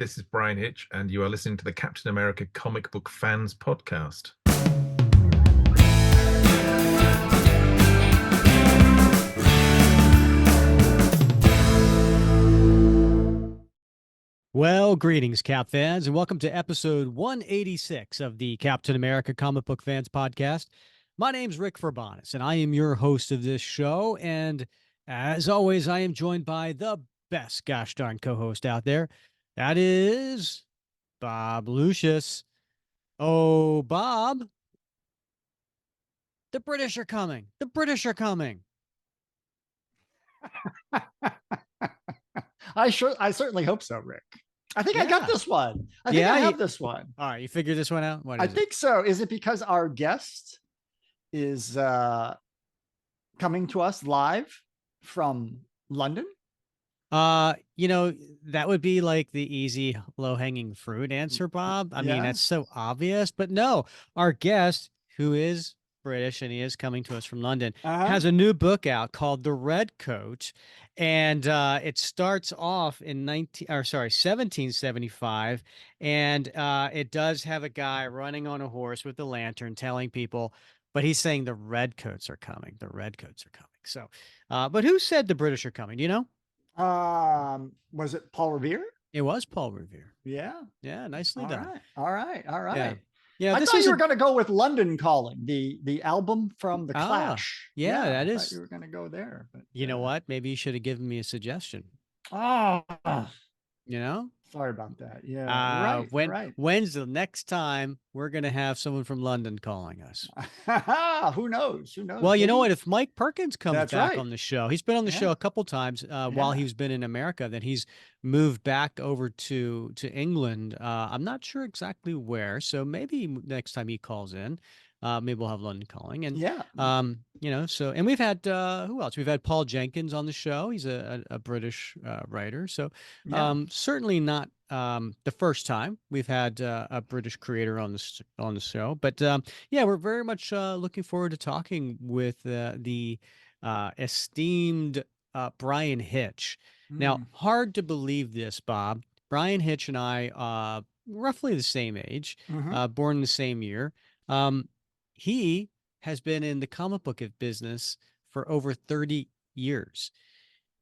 This is Bryan Hitch, and you are listening to the Captain America Comic Book Fans Podcast. Well, greetings, Cap fans, and welcome to episode 186 of the Captain America Comic Book Fans Podcast. My name's Rick Verbonis, and I am your host of this show. And as always, I am joined by the best gosh darn co-host out there. That is Bob Lucius. Oh, Bob, the British are coming. The British are coming. I certainly hope so, Rick. I think I got this one. I think I have this one. All right, you figured this one out? I think so. Is it because our guest is coming to us live from London? That would be like the easy low-hanging fruit answer, Bob. I mean, that's so obvious, but no, our guest, who is British and he is coming to us from London, has a new book out called The Redcoat, and it starts off in 1775, and it does have a guy running on a horse with a lantern telling people, but he's saying the Redcoats are coming. The Redcoats are coming. So, but who said the British are coming? Do you know? Was it Paul Revere? It was Paul Revere. Yeah. Yeah, nicely done. All right. Yeah, I thought you were going to go with London Calling, the album from The Clash. Yeah, that is. I thought you were going to go there, but you know what? Maybe you should have given me a suggestion. Oh, sorry about that. Yeah, right. When's the next time we're going to have someone from London calling us? Who knows? Well, you know what? If Mike Perkins comes back on the show, he's been on the show a couple times while he's been in America. Then he's moved back over to England. I'm not sure exactly where. So maybe next time he calls in, maybe we'll have London Calling. And and we've had who else? We've had Paul Jenkins on the show. He's a British writer. So certainly not the first time we've had a British creator on the show. But we're very much looking forward to talking with the esteemed Bryan Hitch. Now, hard to believe this, Bob. Bryan Hitch and I roughly the same age, born in the same year. He has been in the comic book business for over 30 years.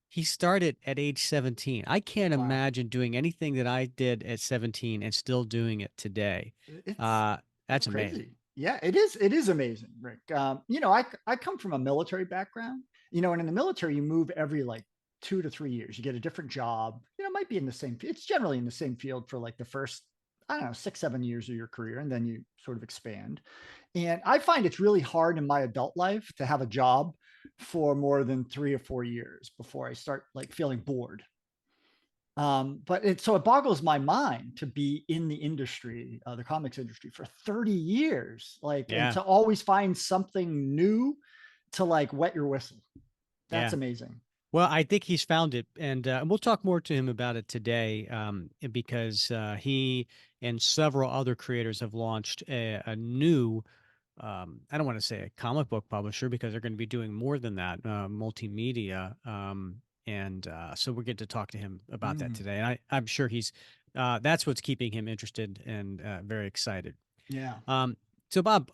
He started at age 17. I can't imagine doing anything that I did at 17 and still doing it today. That's amazing. Yeah, it is. It is amazing, Rick. I come from a military background, and in the military, you move every 2 to 3 years. You get a different job. It might be in the same. It's generally in the same field for the first, 6-7 years of your career, and then you sort of expand. And I find it's really hard in my adult life to have a job for more than 3 or 4 years before I start feeling bored. But it boggles my mind to be in the industry, the comics industry, for 30 years, and to always find something new to wet your whistle. That's amazing. Well, I think he's found it, and we'll talk more to him about it today, because he and several other creators have launched a new, I don't want to say a comic book publisher because they're going to be doing more than that, multimedia. So we'll get to talk to him about that today. And I'm sure he's, that's what's keeping him interested and very excited. Yeah. So Bob,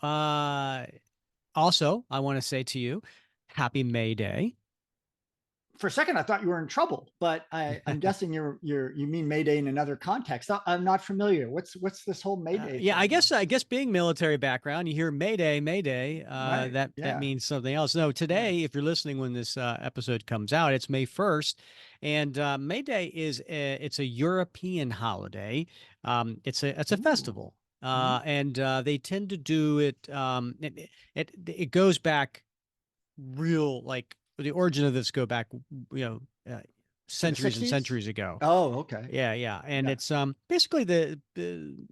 also, I want to say to you, Happy May Day. For a second, I thought you were in trouble, but I'm guessing you mean May Day in another context. I'm not familiar. What's this whole May Day? I guess being military background, you hear May Day, that means something else. No, today, if you're listening when this episode comes out, it's May 1st, and May Day it's a European holiday. It's a festival, and they tend to do it. It goes back the origin of this go back, centuries and centuries ago. Oh, okay. Yeah. And it's basically the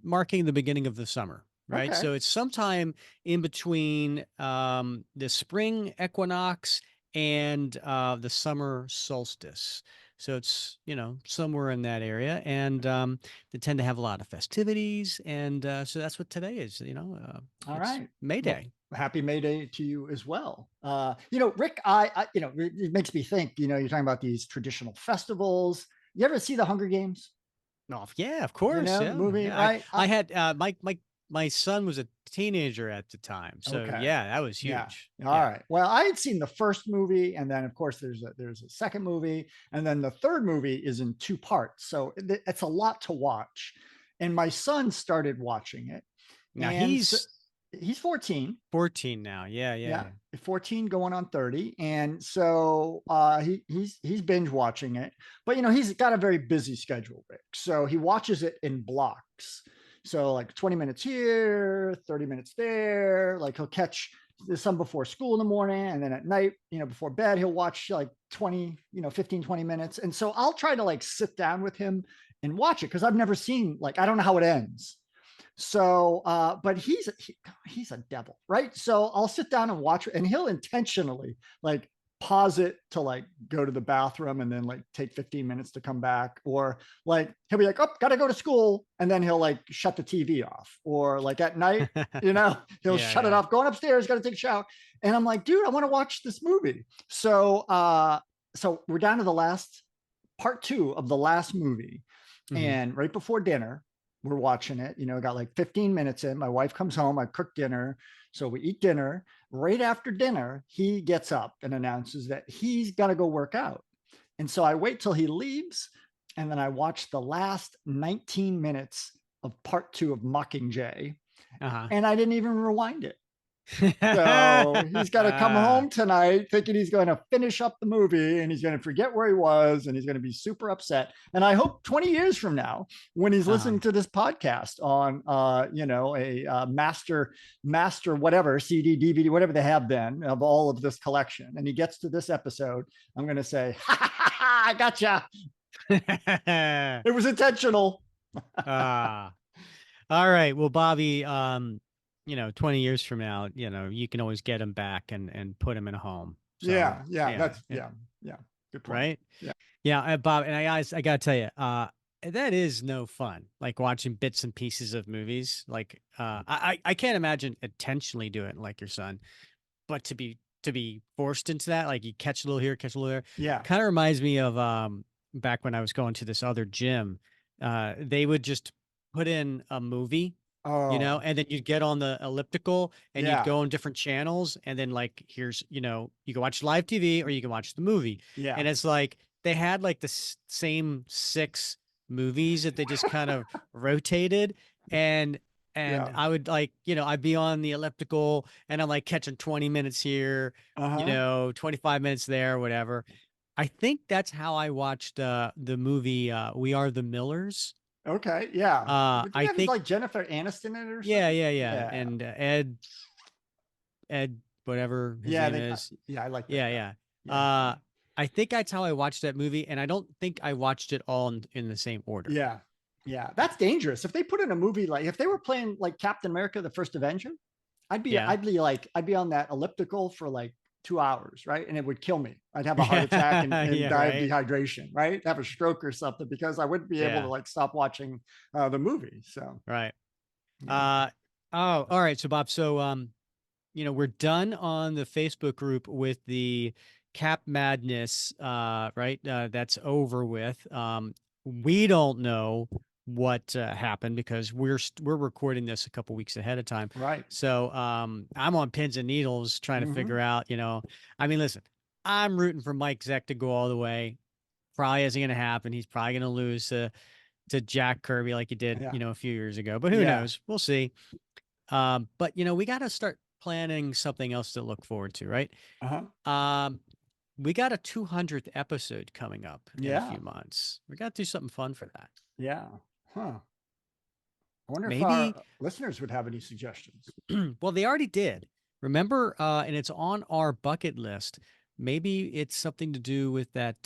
marking the beginning of the summer, right? Okay. So it's sometime in between the spring equinox and the summer solstice. So it's, somewhere in that area. And they tend to have a lot of festivities. And so that's what today is, All right. May Day. Well, happy May Day to you as well. Rick, it makes me think, you're talking about these traditional festivals. You ever see the Hunger Games? Oh, yeah, of course. The Yeah, movie, yeah. right? I had my son was a teenager at the time, so Okay. yeah, that was Yeah. huge. All right. Well, I had seen the first movie, and then of course there's a second movie, and then the third movie is in 2 parts. So it's a lot to watch. And my son started watching it, Now and he's he's 14. 14 now. Yeah, Yeah, yeah. 14 going on 30. And so he's binge watching it. But he's got a very busy schedule, Rick. So he watches it in blocks. So like 20 minutes here, 30 minutes there. Like he'll catch some before school in the morning, and then at night, before bed, he'll watch like 20, 15, 20 minutes. And so I'll try to like sit down with him and watch it, because I've never seen, like, I don't know how it ends. So, but he's a devil, right? So I'll sit down and watch it, and he'll intentionally like pause it to like go to the bathroom, and then like take 15 minutes to come back, or like he'll be like, oh, gotta go to school, and then he'll like shut the TV off, or like at night, he'll shut it off, going upstairs, gotta take a shower. And I'm like, dude, I want to watch this movie. So so we're down to the last part 2 of the last movie. And right before dinner, we're watching it, got like 15 minutes in. My wife comes home, I cook dinner. So we eat dinner. Right after dinner, he gets up and announces that he's got to go work out. And so I wait till he leaves, and then I watch the last 19 minutes of part 2 of Mockingjay. And I didn't even rewind it. So he's got to come home tonight thinking he's going to finish up the movie, and he's going to forget where he was, and he's going to be super upset. And I hope 20 years from now, when he's listening to this podcast on a master whatever, CD, DVD, whatever they have then, of all of this collection, and he gets to this episode, I'm going to say, ha, ha, ha, ha, I gotcha. It was intentional. All right. Well, Bobby, 20 years from now, you can always get him back and put him in a home. So, yeah. That's yeah. Good point. Right. Yeah. Yeah. Bob, and I gotta tell you, that is no fun. Like watching bits and pieces of movies. Like, I can't imagine intentionally doing it like your son, but to be forced into that, like you catch a little here, catch a little there. Yeah. Kind of reminds me of, back when I was going to this other gym, they would just put in a movie. And then you'd get on the elliptical, and you'd go on different channels, and then like, here's, you can watch live TV or you can watch the movie. Yeah. And it's like, they had like the same 6 movies that they just kind of rotated. And I would like, I'd be on the elliptical, and I'm like catching 20 minutes here, 25 minutes there, whatever. I think that's how I watched the movie We Are the Millers. Okay, yeah. I think like Jennifer Aniston in it or something. Yeah. And Ed, whatever his name is. Yeah, I like that. Yeah. I think that's how I watched that movie, and I don't think I watched it all in the same order. Yeah. That's dangerous. If they put in a movie, like if they were playing like Captain America: The First Avenger, I'd be on that elliptical for like 2 hours, right? And it would kill me. I'd have a heart attack and die of dehydration, right? Have a stroke or something, because I wouldn't be able to like stop watching the movie. So right. All right. So Bob, we're done on the Facebook group with the Cap Madness, right? That's over with. We don't know what happened, because we're recording this a couple weeks ahead of time, right? So I'm on pins and needles trying to figure out, I mean, listen, I'm rooting for Mike Zeck to go all the way. Probably isn't going to happen. He's probably going to lose to Jack Kirby like he did a few years ago, but who knows? We'll see. But we got to start planning something else to look forward to, right? We got a 200th episode coming up in a few months. We got to do something fun for that. Yeah. Huh. I wonder if our listeners would have any suggestions. Well, they already did. Remember, and it's on our bucket list. Maybe it's something to do with that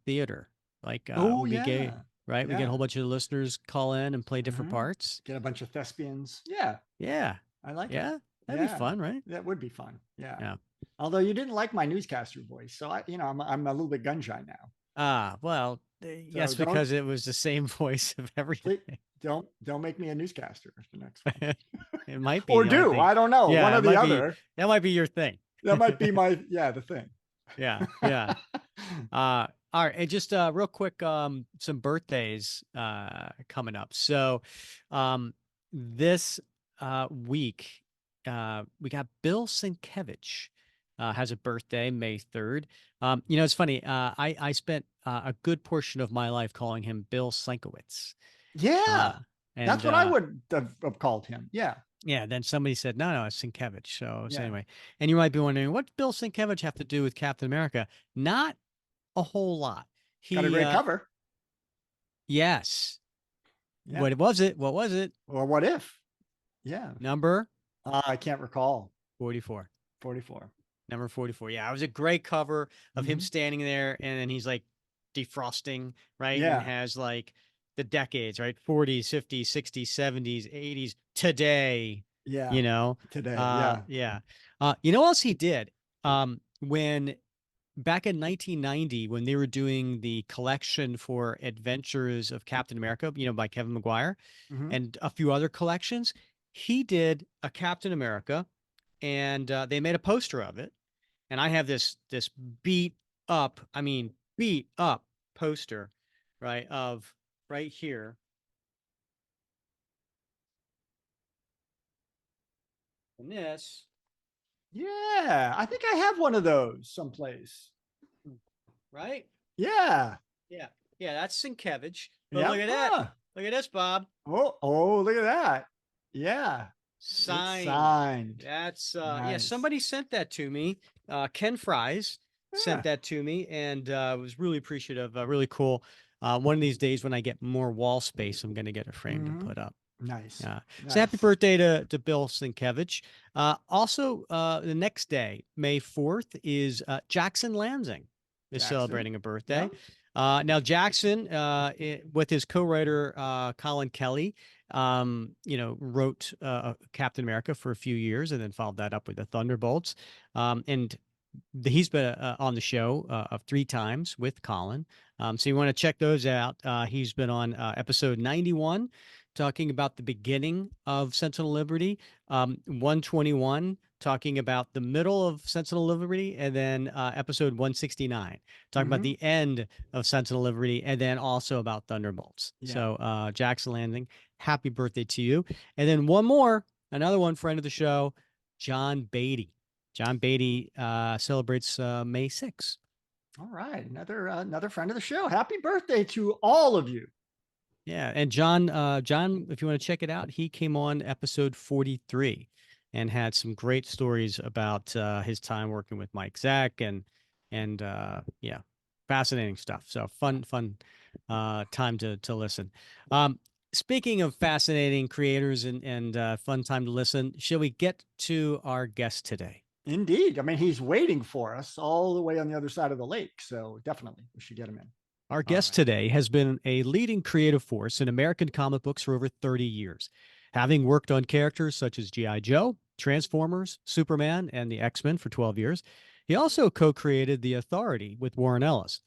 theater. Like, right? Yeah. We get a whole bunch of listeners call in and play different parts. Get a bunch of thespians. Yeah. Yeah. I like it. Yeah. That'd be fun, right? That would be fun. Yeah. Yeah. Although you didn't like my newscaster voice, so I'm a little bit gun shy now. Well, yes, because it was the same voice of everything. Don't make me a newscaster the next one. It might be. Or do. I don't know. Yeah, one or the other. That might be your thing. That might be the thing. Yeah. All right, and just real quick, some birthdays coming up. So this week we got Bill Sienkiewicz has a birthday, May 3rd. It's funny. I spent a good portion of my life calling him Bill Sienkiewicz. Yeah, that's And what I would have called him. Yeah. yeah, then somebody said, no, it's Sienkiewicz. So Yeah. anyway, and you might be wondering, what Bill Sienkiewicz have to do with Captain America? Not a whole lot. Got a great cover. Yes. Yeah. What was it? What was it? Or what if? Yeah. Number I can't recall. 44. 44. Number 44. Yeah, it was a great cover of him Mhm. standing there, and then he's like defrosting, right? Yeah. And has like the decades, right? 40s, 50s, 60s, 70s, 80s, today. Yeah. You know? Today. Yeah. Yeah. You know what else he did? When back in 1990, when they were doing the collection for Adventures of Captain America, by Kevin Maguire, Mhm. and a few other collections, he did a Captain America, and they made a poster of it. And I have this beat up poster, right, of right here. And this. Yeah, I think I have one of those someplace. Right? Yeah. Yeah. Yeah, that's Sienkiewicz. But Yeah. look at that. Look at this, Bob. Oh, look at that. Yeah. Signed. It's signed. That's Nice. yeah, somebody sent that to me. Ken Fries sent that to me, and was really appreciative. Really cool. One of these days when I get more wall space, I'm going to get a frame to put up. Nice. So happy birthday to Bill Sienkiewicz. Also, the next day, May 4th, is Jackson Lansing is celebrating a birthday. Now Jackson, with his co-writer Colin Kelly, wrote Captain America for a few years and then followed that up with the Thunderbolts. And he's been on the show 3 times with Colin. So you want to check those out. He's been on episode 91, talking about the beginning of Sentinel Liberty, 121, talking about the middle of Sentinel Liberty, and then episode 169, talking about the end of Sentinel Liberty, and then also about Thunderbolts. Yeah. So Jackson Landing, happy birthday to you. And then another one, friend of the show, John Beatty. John Beatty celebrates May 6th. All right, another friend of the show. Happy birthday to all of you. Yeah, and John, if you want to check it out, he came on episode 43 and had some great stories about his time working with Mike Zack and yeah, fascinating stuff. So fun time to listen. Speaking of fascinating creators and fun time to listen, shall we get to our guest today? Indeed. I mean, he's waiting for us all the way on the other side of the lake. So definitely we should get him in. Our guest today has been a leading creative force in American comic books for over 30 years, having worked on characters such as G.I. Joe, Transformers, Superman, and the X-Men for 12 years. He also co-created The Authority with Warren Ellis.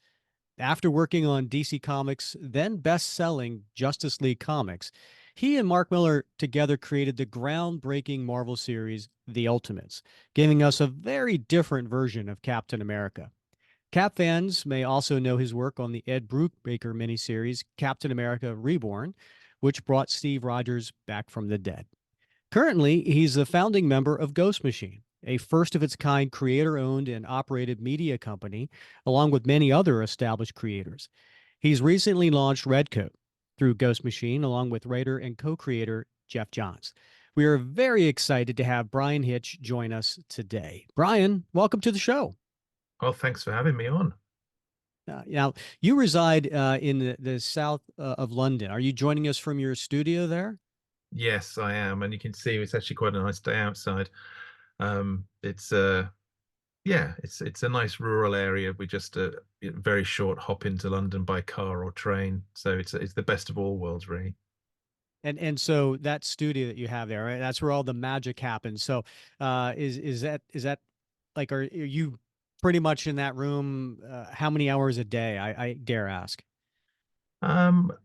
After working on DC Comics' then best-selling Justice League comics, he and Mark Millar together created the groundbreaking Marvel series, The Ultimates, giving us a very different version of Captain America. Cap fans may also know his work on the Ed Brubaker miniseries, Captain America Reborn, which brought Steve Rogers back from the dead. Currently, he's a founding member of Ghost Machine, a first-of-its-kind creator-owned and operated media company, along with many other established creators. He's recently launched Redcoat through Ghost Machine, along with writer and co-creator Jeff Johns. We are very excited to have Bryan Hitch join us today. Bryan, welcome to the show. Well, thanks for having me on. Now, you reside in the south of London. Are you joining us from your studio there? Yes, I am. And you can see it's actually quite a nice day outside. It's a nice rural area. We just a very short hop into London by car or train. So it's the best of all worlds, really. And so that studio that you have there, right? That's where all the magic happens. So is that like, are you pretty much in that room how many hours a day? I dare ask.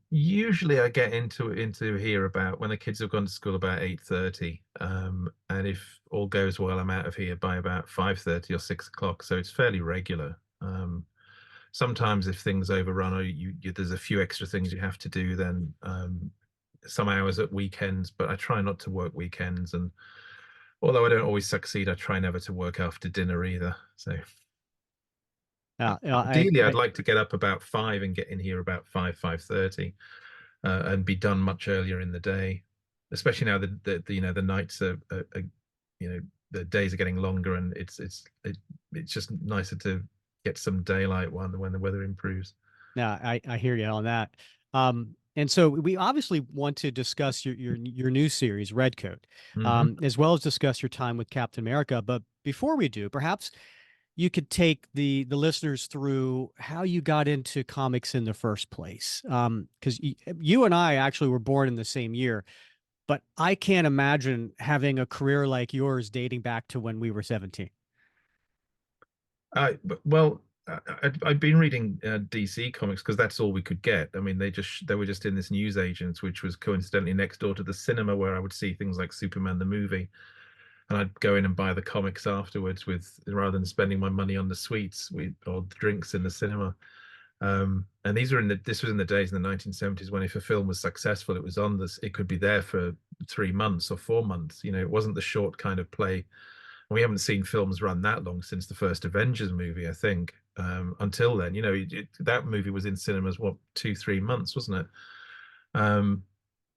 Usually I get into here about when the kids have gone to school about 8:30. And if all goes well, I'm out of here by about 5:30 or 6 o'clock. So it's fairly regular. sometimes if things overrun or there's a few extra things you have to do, then some hours at weekends, but I try not to work weekends. And although I don't always succeed, I try never to work after dinner either. So ideally, I'd like to get up about 5 and get in here about 5:30, and be done much earlier in the day. Especially now the nights are the days are getting longer, and it's just nicer to get some daylight when the weather improves. Yeah, I hear you on that. And so we obviously want to discuss your new series, Redcoat, as well as discuss your time with Captain America. But before we do, perhaps you could take the listeners through how you got into comics in the first place. Because you and I actually were born in the same year, but I can't imagine having a career like yours dating back to when we were 17. Well, I'd been reading DC comics because that's all we could get. I mean, they were just in this newsagents, which was coincidentally next door to the cinema where I would see things like Superman the movie, and I'd go in and buy the comics afterwards rather than spending my money on the sweets or the drinks in the cinema. And this was in the days in the 1970s when if a film was successful, it could be there for 3 months or 4 months. It wasn't the short kind of play. We haven't seen films run that long since the first Avengers movie, I think. Until then, that movie was in cinemas, 2-3 months, wasn't it?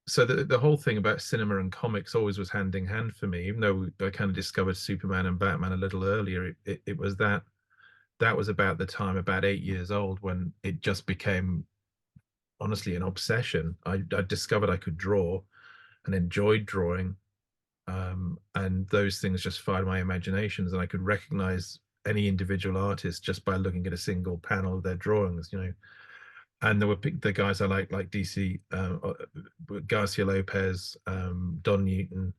So the whole thing about cinema and comics always was hand in hand for me, even though I kind of discovered Superman and Batman a little earlier. It was that was about the time, about 8 years old, when it just became honestly an obsession. I discovered I could draw and enjoyed drawing, and those things just fired my imaginations, and I could recognize any individual artist just by looking at a single panel of their drawings. And there were the guys I like DC, Garcia Lopez, Don Newton,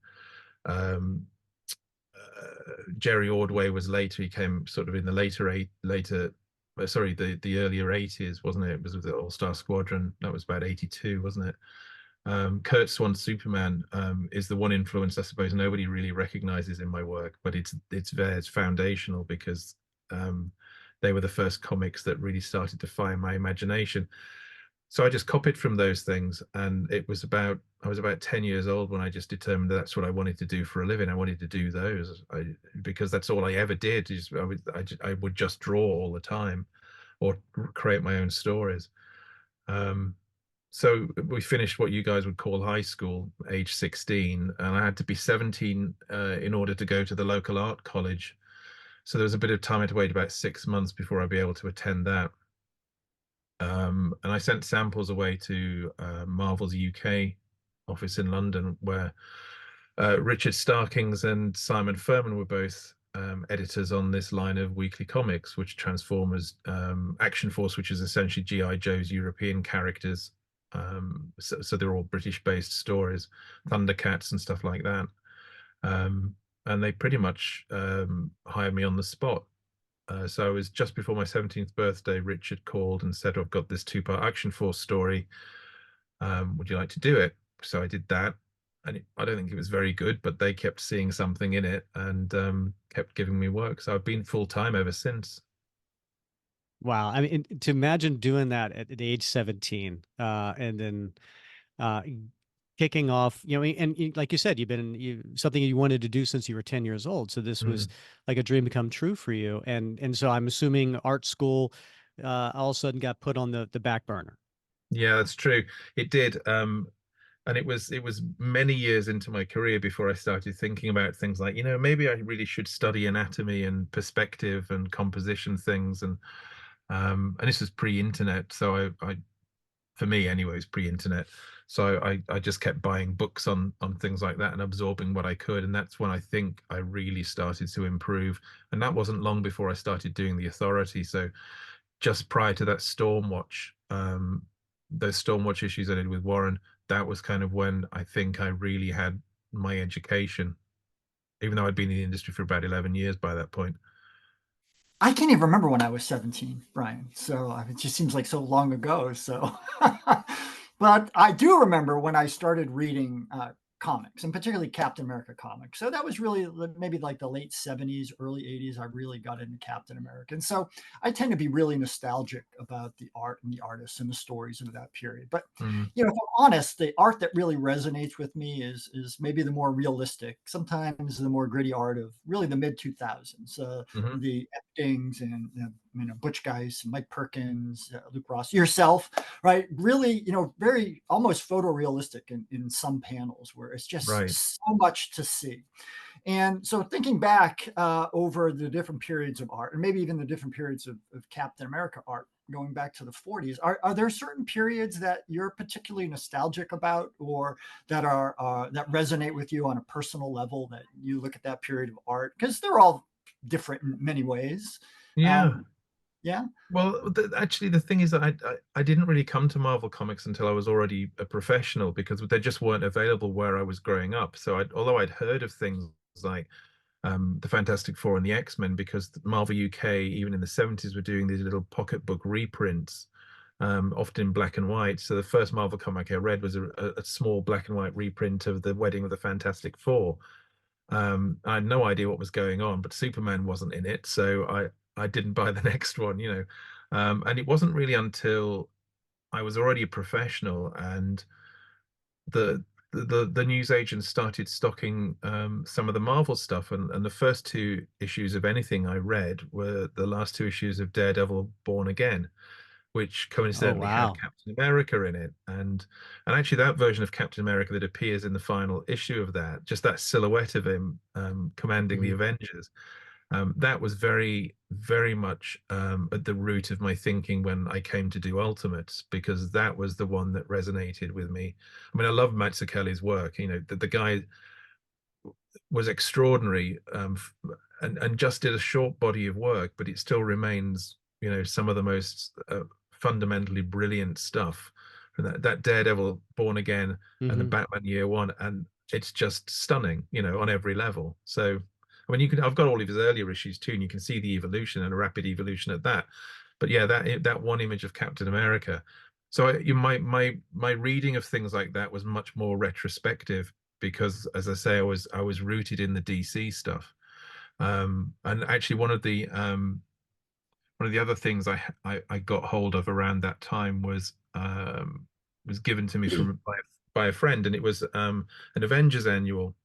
Jerry Ordway was later. He came sort of in the the earlier 80s, wasn't it? It was with the All Star Squadron. That was about 82, wasn't it? Kurt Swan's Superman is the one influence I suppose nobody really recognizes in my work, but it's there, it's foundational because they were the first comics that really started to fire my imagination. So I just copied from those things, and I was about 10 years old when I just determined that that's what I wanted to do for a living. I wanted to do those because that's all I ever did. I would just draw all the time or create my own stories. So we finished what you guys would call high school, age 16, and I had to be 17 in order to go to the local art college. So there was a bit of time. I had to wait about 6 months before I'd be able to attend that. And I sent samples away to Marvel's UK office in London, where Richard Starkings and Simon Furman were both editors on this line of weekly comics, which Transformers, Action Force, which is essentially G.I. Joe's European characters. So they're all British-based stories, Thundercats and stuff like that. And they pretty much hired me on the spot. So it was just before my 17th birthday. Richard called and said, I've got this 2-part Action Force story. Would you like to do it? So I did that. And I don't think it was very good, but they kept seeing something in it and kept giving me work. So I've been full-time ever since. Wow. I mean, to imagine doing that at age 17, and then kicking off, and like you said, you've been something you wanted to do since you were 10 years old. So this was like a dream come true for you. And so I'm assuming art school all of a sudden got put on the back burner. Yeah, that's true. It did. And it was many years into my career before I started thinking about things like, maybe I really should study anatomy and perspective and composition things. And this was pre-internet, so I for me anyway, it's pre-internet. So I just kept buying books on things like that and absorbing what I could. And that's when I think I really started to improve. And that wasn't long before I started doing The Authority. So just prior to that Stormwatch, those Stormwatch issues I did with Warren, that was kind of when I think I really had my education, even though I'd been in the industry for about 11 years by that point. I can't even remember when I was 17, Bryan. So it just seems like so long ago. So, but I do remember when I started reading comics, and particularly Captain America comics. So that was really maybe like the late 70s, early 80s. I really got into Captain America. And so I tend to be really nostalgic about the art and the artists and the stories of that period. But, Mm. if I'm honest, the art that really resonates with me is maybe the more realistic, sometimes the more gritty art of really the mid 2000s, Mm-hmm. the Eppings and Butch Guice, and Mike Perkins, Luke Ross, yourself, right? Really, very almost photorealistic in some panels where it's just Right. so much to see. And so thinking back over the different periods of art, and maybe even the different periods of Captain America art, going back to the 40s, are there certain periods that you're particularly nostalgic about, or that that resonate with you on a personal level, that you look at that period of art? Because they're all different in many ways. Yeah. Yeah. Well, actually, the thing is that I didn't really come to Marvel Comics until I was already a professional because they just weren't available where I was growing up. So although I'd heard of things like the Fantastic Four and the X-Men, because Marvel UK, even in the 70s, were doing these little pocketbook reprints, often in black and white. So the first Marvel comic I read was a small black and white reprint of the Wedding of the Fantastic Four. I had no idea what was going on, but Superman wasn't in it, so I didn't buy the next one, you know. And it wasn't really until I was already a professional and the newsagents started stocking some of the Marvel stuff, and the first two issues of anything I read were the last two issues of Daredevil Born Again, which Oh, coincidentally had wow. Captain America in it. And actually that version of Captain America that appears in the final issue of that, just that silhouette of him commanding the Mhm. Avengers, that was very, very much at the root of my thinking when I came to do Ultimates, because that was the one that resonated with me. I mean, I love Mazzucchelli's work. You know, the guy was extraordinary, and just did a short body of work, but it still remains, you know, some of the most fundamentally brilliant stuff. And that Daredevil Born Again and the Mhm. Batman Year One, and it's just stunning, you know, on every level. So, I mean, I've got all of his earlier issues too, and you can see the evolution and a rapid evolution at that. But yeah, that one image of Captain America. So my reading of things like that was much more retrospective because, as I say, I was rooted in the DC stuff. And actually, one of the other things I got hold of around that time was given to me from by a friend, and it was an Avengers annual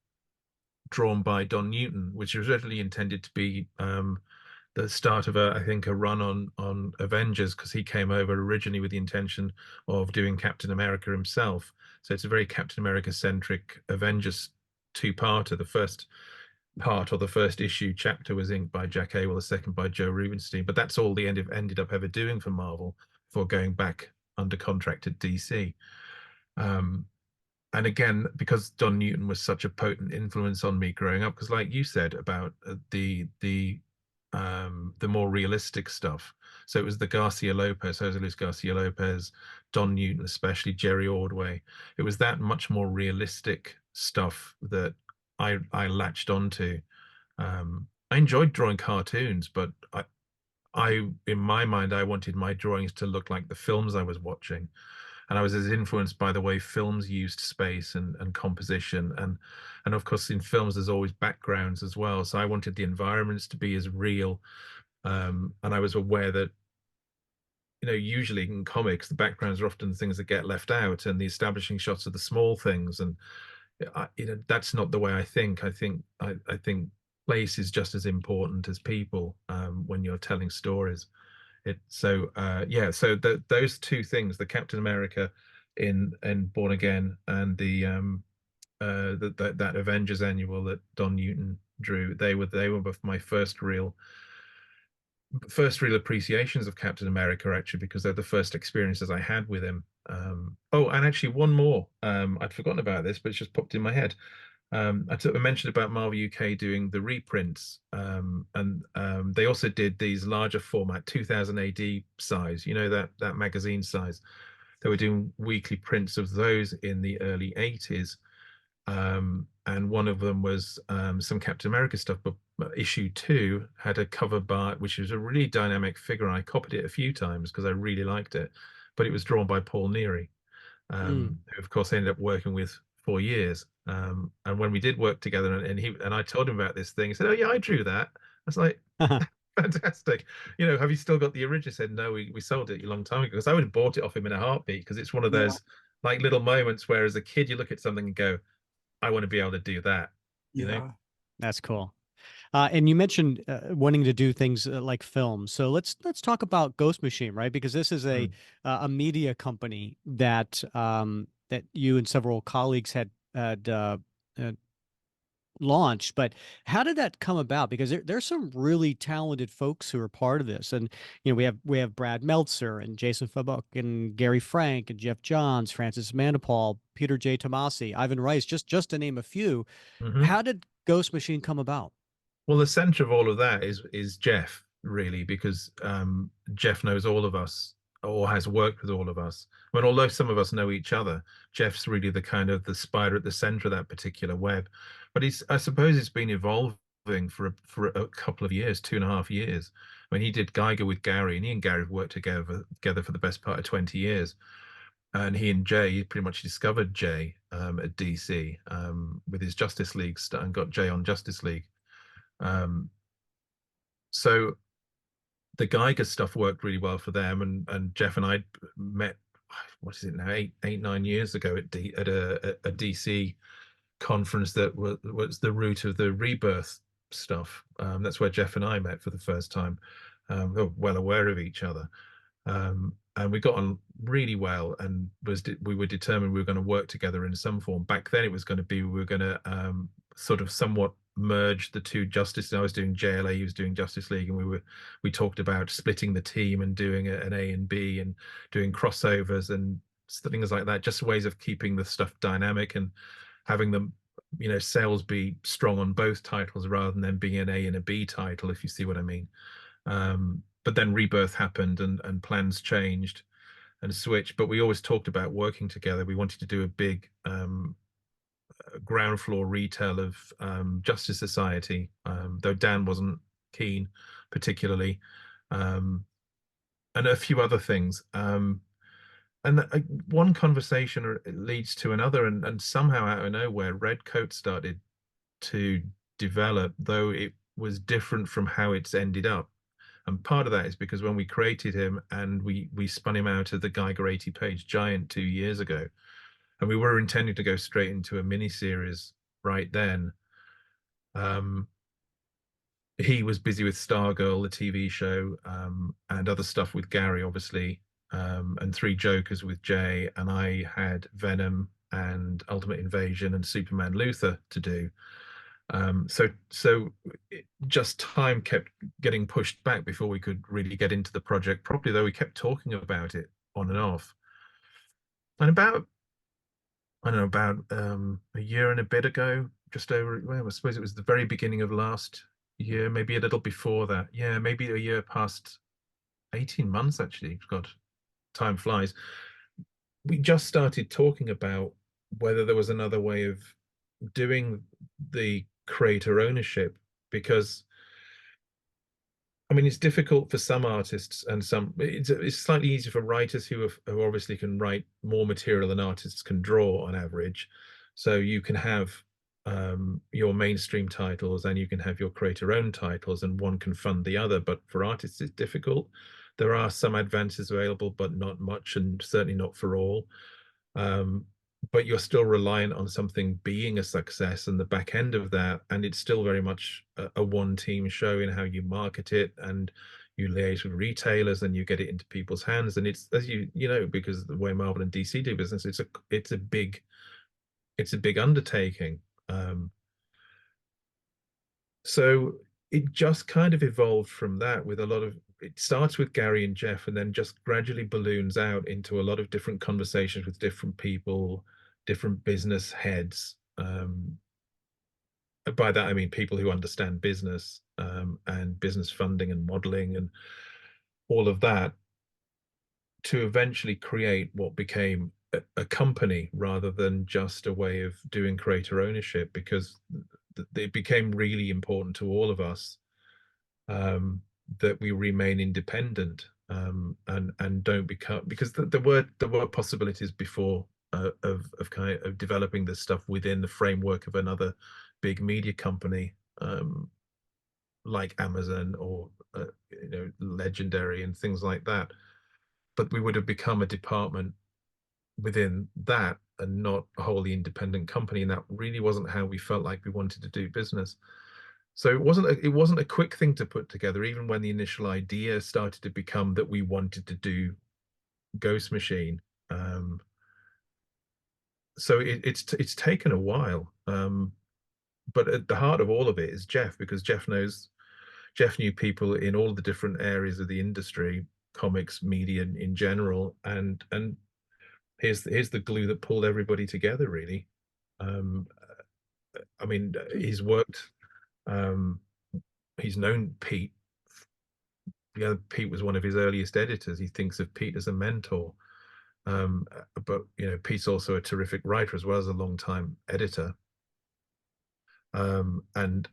drawn by Don Newton, which was originally intended to be the start of I think a run on Avengers, because he came over originally with the intention of doing Captain America himself. So it's a very Captain America centric Avengers two-parter. The first part, or the first issue chapter, was inked by Jack Awell, the second by Joe Rubenstein. But that's all they ended up ever doing for Marvel before going back under contract at DC. Um, and again, because Don Newton was such a potent influence on me growing up, because like you said about the more realistic stuff. So it was the Garcia Lopez, Jose Luis Garcia Lopez, Don Newton, especially Jerry Ordway. It was that much more realistic stuff that I latched onto. I enjoyed drawing cartoons, but in my mind, I wanted my drawings to look like the films I was watching, and I was as influenced by the way films used space and composition, and of course in films there's always backgrounds as well. So I wanted the environments to be as real, and I was aware that, you know, usually in comics the backgrounds are often things that get left out, and the establishing shots are the small things, and you know, that's not the way I think. I think place is just as important as people when you're telling stories. Yeah, so those two things, the Captain America in Born Again, and that Avengers annual that Don Newton drew, they were both my first real appreciations of Captain America, actually, because they're the first experiences I had with him. Oh, and actually one more. I'd forgotten about this, but it's just popped in my head. I mentioned about Marvel UK doing the reprints, and they also did these larger format 2000 AD size, you know, that magazine size. They were doing weekly prints of those in the early 80s. And one of them was some Captain America stuff, but issue two had a cover bar, which was a really dynamic figure. And I copied it a few times because I really liked it, but it was drawn by Paul Neary, Mm. who of course ended up working with 4 years. And when we did work together, and I told him about this thing, he said, "Oh yeah, I drew that." I was like, fantastic. Have you still got the original? He said, "No, we sold it a long time ago." Because I would have bought it off him in a heartbeat, because it's one of those like little moments where as a kid you look at something and go, I want to be able to do that. That's cool. And you mentioned wanting to do things like film. So let's talk about Ghost Machine, right? Because this is a media company that that you and several colleagues had launched. But how did that come about? Because there's some really talented folks who are part of this, and we have Brad Meltzer and Jason Fabok and Gary Frank and Jeff Johns, Francis Manipal, Peter J. Tomasi, Ivan Rice, just to name a few. How did Ghost Machine come about? Well, the center of all of that is Jeff, really, because Jeff knows all of us, or has worked with all of us. I mean, although some of us know each other, Jeff's really the kind of the spider at the center of that particular web. But I suppose it's been evolving for a couple of years, 2.5 years. When he did Geiger with Gary, and he and Gary have worked together for the best part of 20 years. And he and Jay pretty much discovered Jay at DC with his Justice League stuff, and got Jay on Justice League. So the Geiger stuff worked really well for them, and Jeff and I met, what is it now, 9 years ago at a DC conference that was the root of the Rebirth stuff. That's where Jeff and I met for the first time. We were well aware of each other. And we got on really well, and we were determined we were going to work together in some form. Back then it was going to be, we were going to sort of somewhat merge the two Justice. I was doing JLA, he was doing Justice League, and we talked about splitting the team and doing an A and B and doing crossovers and things like that, just ways of keeping the stuff dynamic and having them, sales be strong on both titles rather than them being an A and a B title, if you see what I mean. But then Rebirth happened, and plans changed and switched. But we always talked about working together. We wanted to do a big ground floor retell of Justice Society, though Dan wasn't keen particularly, and a few other things. And one conversation leads to another, and somehow out of nowhere, Redcoat started to develop, though it was different from how it's ended up. And part of that is because when we created him and we spun him out of the Geiger 80-page giant 2 years ago, and we were intending to go straight into a miniseries right then. He was busy with Stargirl, the TV show, and other stuff with Gary, obviously, and Three Jokers with Jay, and I had Venom and Ultimate Invasion and Superman Luthor to do. So just time kept getting pushed back before we could really get into the project properly, though we kept talking about it on and off. And about, I don't know, about a year and a bit ago, just over, well, I suppose it was the very beginning of last year, maybe a little before that. Yeah, maybe a year past, 18 months actually. God, time flies. We just started talking about whether there was another way of doing the creator ownership, because I mean, it's difficult for some artists, and it's slightly easier for writers who obviously can write more material than artists can draw on average. So you can have your mainstream titles, and you can have your creator-owned titles, and one can fund the other. But for artists, it's difficult. There are some advances available, but not much, and certainly not for all. But you're still reliant on something being a success and the back end of that, and it's still very much a one-team show in how you market it, and you liaise with retailers, and you get it into people's hands. And it's, as you know, because the way Marvel and DC do business, it's a big undertaking. So it just kind of evolved from that, with a lot of, it starts with Gary and Jeff, and then just gradually balloons out into a lot of different conversations with different people, different business heads. By that I mean people who understand business, and business funding and modeling and all of that, to eventually create what became a company rather than just a way of doing creator ownership, because it became really important to all of us that we remain independent, and don't become, because there were possibilities before of kind of developing this stuff within the framework of another big media company, like Amazon or Legendary and things like that. But we would have become a department within that and not a wholly independent company, and that really wasn't how we felt like we wanted to do business. So it wasn't a quick thing to put together, even when the initial idea started to become that we wanted to do Ghost Machine. So it's taken a while, but at the heart of all of it is Jeff, because Jeff knew people in all the different areas of the industry, comics, media in general, and here's the glue that pulled everybody together, really. Um, I mean, he's known Pete. Pete was one of his earliest editors. He thinks of Pete as a mentor. But Pete's also a terrific writer as well as a long-time editor. And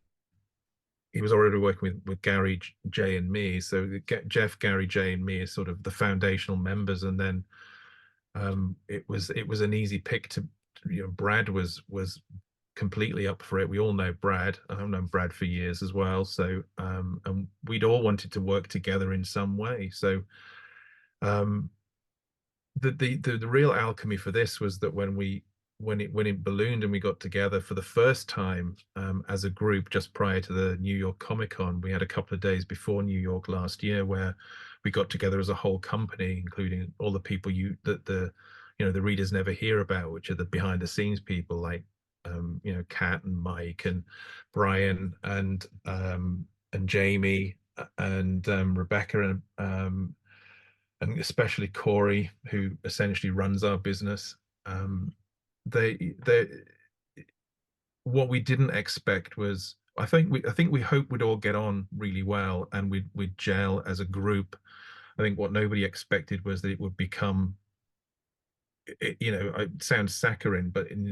he was already working with Gary, Jay, and me. So Jeff, Gary, Jay, and me is sort of the foundational members, and then it was an easy pick to, Brad was completely up for it. We all know Brad. I've known Brad for years as well. So and we'd all wanted to work together in some way. So the real alchemy for this was that when it ballooned and we got together for the first time as a group just prior to the New York Comic Con, we had a couple of days before New York last year where we got together as a whole company, including all the people the readers never hear about, which are the behind the scenes people like Kat and Mike and Brian and Jamie and Rebecca and especially Corey, who essentially runs our business. They what we didn't expect was, I think we hoped we'd all get on really well and we'd gel as a group. I think what nobody expected was that it would become, it sounds saccharine, but in the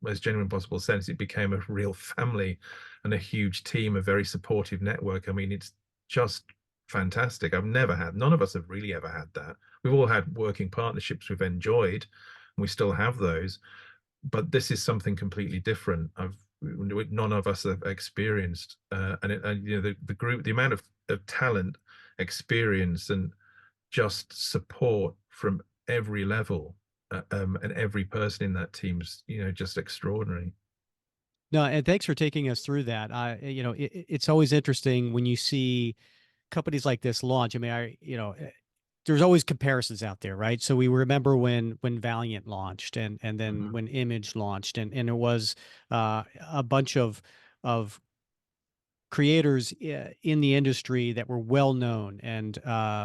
most genuine possible sense, it became a real family and a huge team, a very supportive network. I mean, it's just fantastic. None of us have really ever had that. We've all had working partnerships we've enjoyed, and we still have those. But this is something completely different. None of us have experienced, the group, the amount of talent, experience, and just support from every level, and every person in that team's, just extraordinary. No, and thanks for taking us through that. It's always interesting when you see companies like this launch. I mean, there's always comparisons out there, right? So we remember when Valiant launched and then when Image launched, and it was a bunch of creators in the industry that were well known and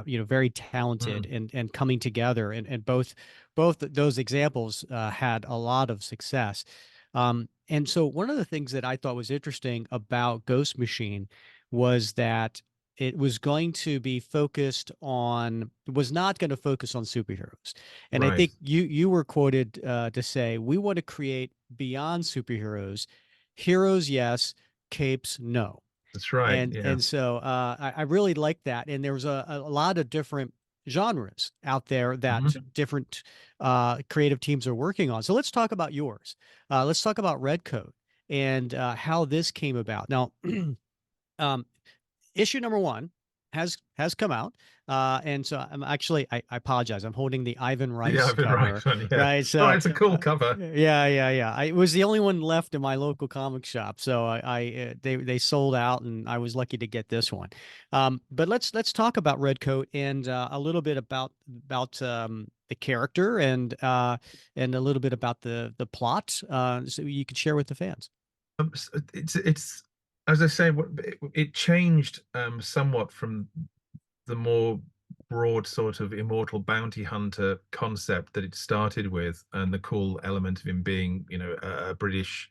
very talented and coming together, and both those examples had a lot of success. And so one of the things that I thought was interesting about Ghost Machine was that it was not going to focus on superheroes. And right. I think you were quoted to say, we want to create beyond superheroes, heroes, yes, capes, no. That's right. And so I really like that. And there was a lot of different genres out there that different creative teams are working on. So let's talk about yours. Let's talk about Redcoat and how this came about. Now, issue number 1 has come out, and so I'm actually I apologize. I'm holding the Ivan Rice cover, Rice one, yeah. right? So it's a cool cover. Yeah. It was the only one left in my local comic shop, so they sold out, and I was lucky to get this one. But let's talk about Redcoat and a little bit about the character and a little bit about the plot, so you could share with the fans. It's as I say, it changed somewhat from the more broad sort of immortal bounty hunter concept that it started with, and the cool element of him being, a British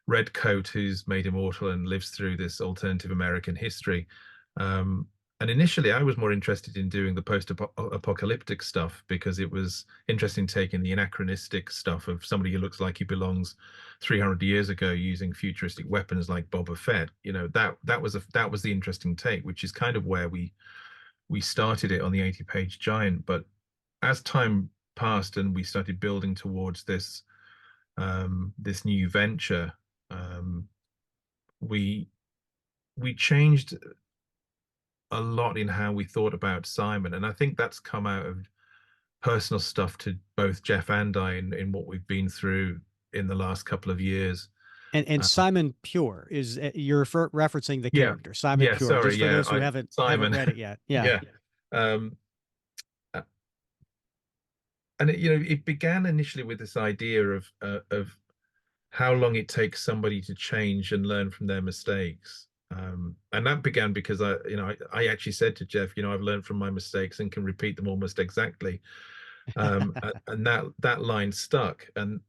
redcoat who's made immortal and lives through this alternative American history. And initially, I was more interested in doing the post-apocalyptic stuff because it was interesting taking the anachronistic stuff of somebody who looks like he belongs 300 years ago using futuristic weapons like Boba Fett. That was the interesting take, which is kind of where we started it on the 80-page giant. But as time passed and we started building towards this this new venture, we changed a lot in how we thought about Simon, and I think that's come out of personal stuff to both Jeff and I in what we've been through in the last couple of years. And Simon Pure is you're referencing the Yeah, character Simon yeah, Pure, sorry, just for yeah, those who haven't Simon. read it yet. Yeah. Yeah. Um, uh, and it began initially with this idea of how long it takes somebody to change and learn from their mistakes. And that began because I actually said to Jeff, I've learned from my mistakes and can repeat them almost exactly. And that line stuck. And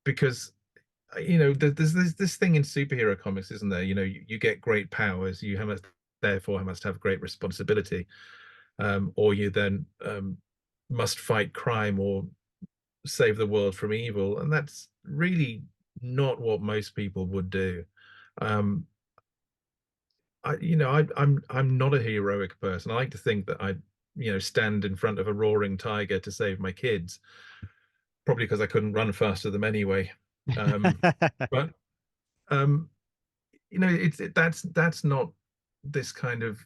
because there's this thing in superhero comics, isn't there? You get great powers, therefore must have great responsibility, or you then must fight crime or save the world from evil, and that's really not what most people would do. Um, I'm not a heroic person. I like to think that I, stand in front of a roaring tiger to save my kids, probably because I couldn't run faster than them anyway. But um, that's not this kind of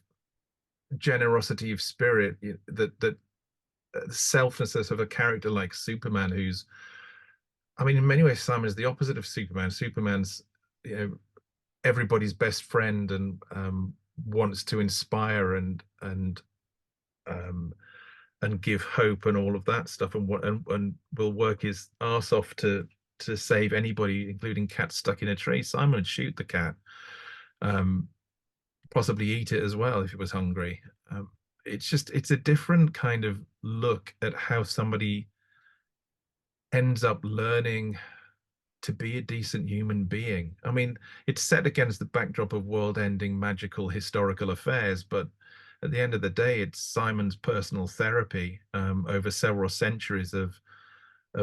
generosity of spirit, that selflessness of a character like Superman, who's, I mean, in many ways, Simon is the opposite of Superman. Superman's, everybody's best friend, and wants to inspire um, and give hope and all of that stuff, and will work his arse off to save anybody, including cats stuck in a tree. Simon would shoot the cat, possibly eat it as well if it was hungry. It's a different kind of look at how somebody ends up learning to be a decent human being. I mean, it's set against the backdrop of world-ending magical historical affairs, but at the end of the day, it's Simon's personal therapy, over several centuries of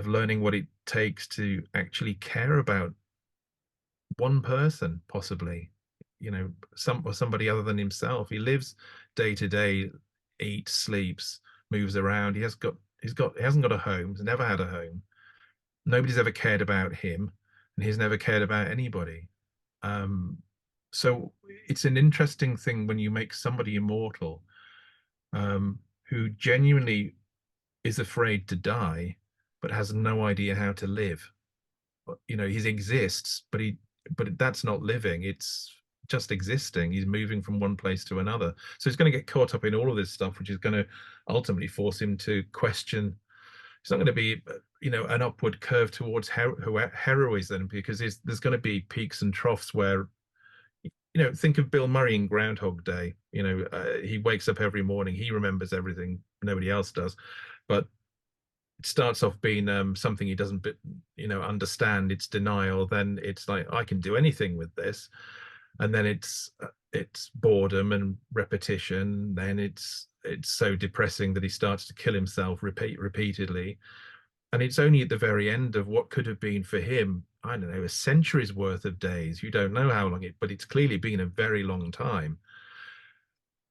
learning what it takes to actually care about one person, possibly, somebody other than himself. He lives day to day, eats, sleeps, moves around. He hasn't got a home. He's never had a home. Nobody's ever cared about him, and he's never cared about anybody. Um, so it's an interesting thing when you make somebody immortal, who genuinely is afraid to die, but has no idea how to live. He exists, but that's not living. It's just existing. He's moving from one place to another. So he's going to get caught up in all of this stuff, which is going to ultimately force him to question. It's not going to be, an upward curve towards heroism, because there's going to be peaks and troughs where, think of Bill Murray in Groundhog Day. He wakes up every morning, he remembers everything, nobody else does, but it starts off being something he doesn't, understand. It's denial. Then it's like, I can do anything with this, and then it's boredom and repetition. Then it's so depressing that he starts to kill himself repeatedly. And it's only at the very end of what could have been for him, I don't know, a century's worth of days. You don't know how long but it's clearly been a very long time,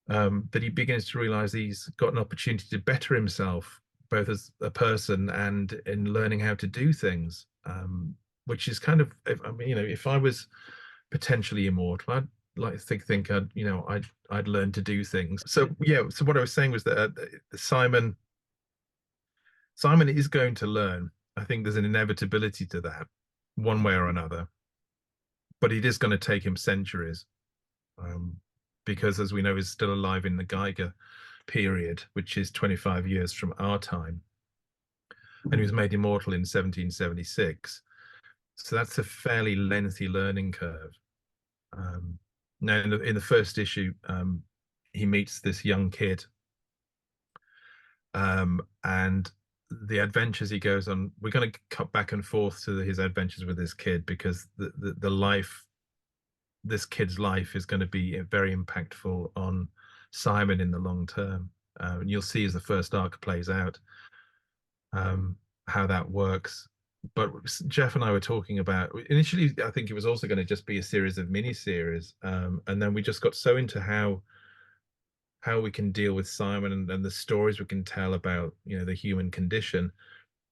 that he begins to realize he's got an opportunity to better himself, both as a person and in learning how to do things, which is kind of, if I was potentially immortal, I'd like to think I'd learn to do things. So yeah, so what I was saying was that Simon is going to learn. I think there's an inevitability to that, one way or another. But it is going to take him centuries, because, as we know, he's still alive in the Geiger period, which is 25 years from our time. And he was made immortal in 1776. So that's a fairly lengthy learning curve. Now, in the first issue, he meets this young kid, and the adventures he goes on, we're going to cut back and forth to his adventures with this kid, because the life, this kid's life, is going to be very impactful on Simon in the long term. And you'll see as the first arc plays out, how that works. But Jeff and I were talking about, initially, I think it was also going to just be a series of mini-series, and then we just got so into how how we can deal with Simon and the stories we can tell about, you know, the human condition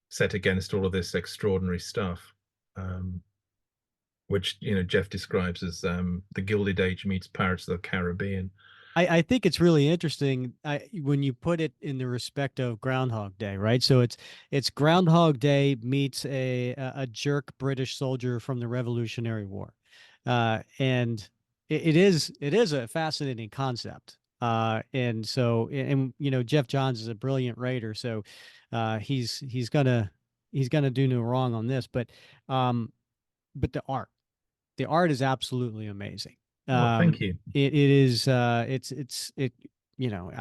set against all of this extraordinary stuff, which, you know, Jeff describes as the Gilded Age meets Pirates of the Caribbean. I think it's really interesting when you put it in the respect of Groundhog Day, right? So it's Groundhog Day meets a jerk British soldier from the Revolutionary War, and it is a fascinating concept. And so and you know Jeff Johns is a brilliant writer, so he's gonna do no wrong on this, but the art is absolutely amazing. Well, thank you. It is it you know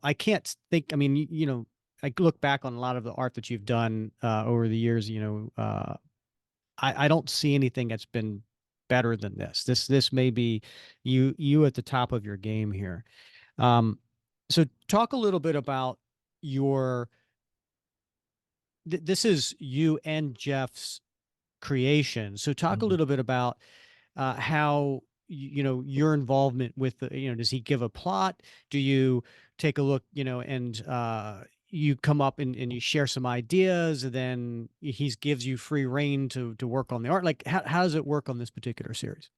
I can't think. I mean you know I look back on a lot of the art that you've done over the years. You know I don't see anything that's been better than this. This may be you at the top of your game here. Um, so talk a little bit about your. This is you and Jeff's creation. So talk a little bit about how you know your involvement with the, you know, does he give a plot? Do you take a look, you know, and you come up and you share some ideas, and then he gives you free reign to work on the art? Like how does it work on this particular series?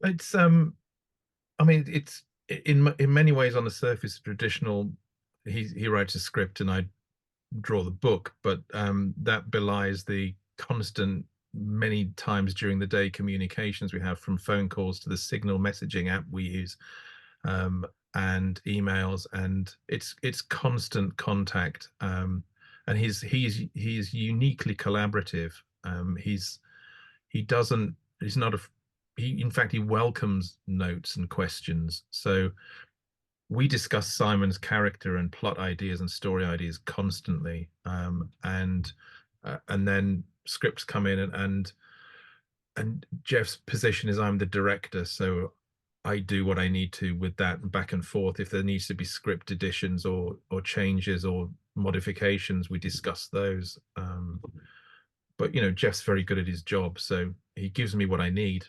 It's I mean, it's in many ways on the surface traditional. He writes a script and I draw the book, but that belies the constant, many times during the day, communications we have, from phone calls to the Signal messaging app we use, and emails, and it's constant contact. And he's uniquely collaborative. He doesn't he's not a he in fact he welcomes notes and questions. So we discuss Simon's character and plot ideas and story ideas constantly, and then scripts come in, and Jeff's position is I'm the director, so I do what I need to with that back and forth. If there needs to be script additions or changes or modifications, we discuss those. But you know, Jeff's very good at his job, so he gives me what I need.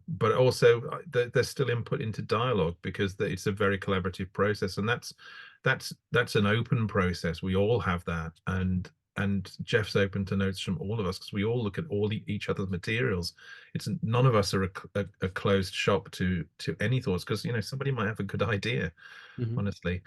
But also there's still input into dialogue because it's a very collaborative process, and that's an open process. We all have that, and Jeff's open to notes from all of us because we all look at each other's materials. It's none of us are a closed shop to any thoughts, because you know somebody might have a good idea, honestly.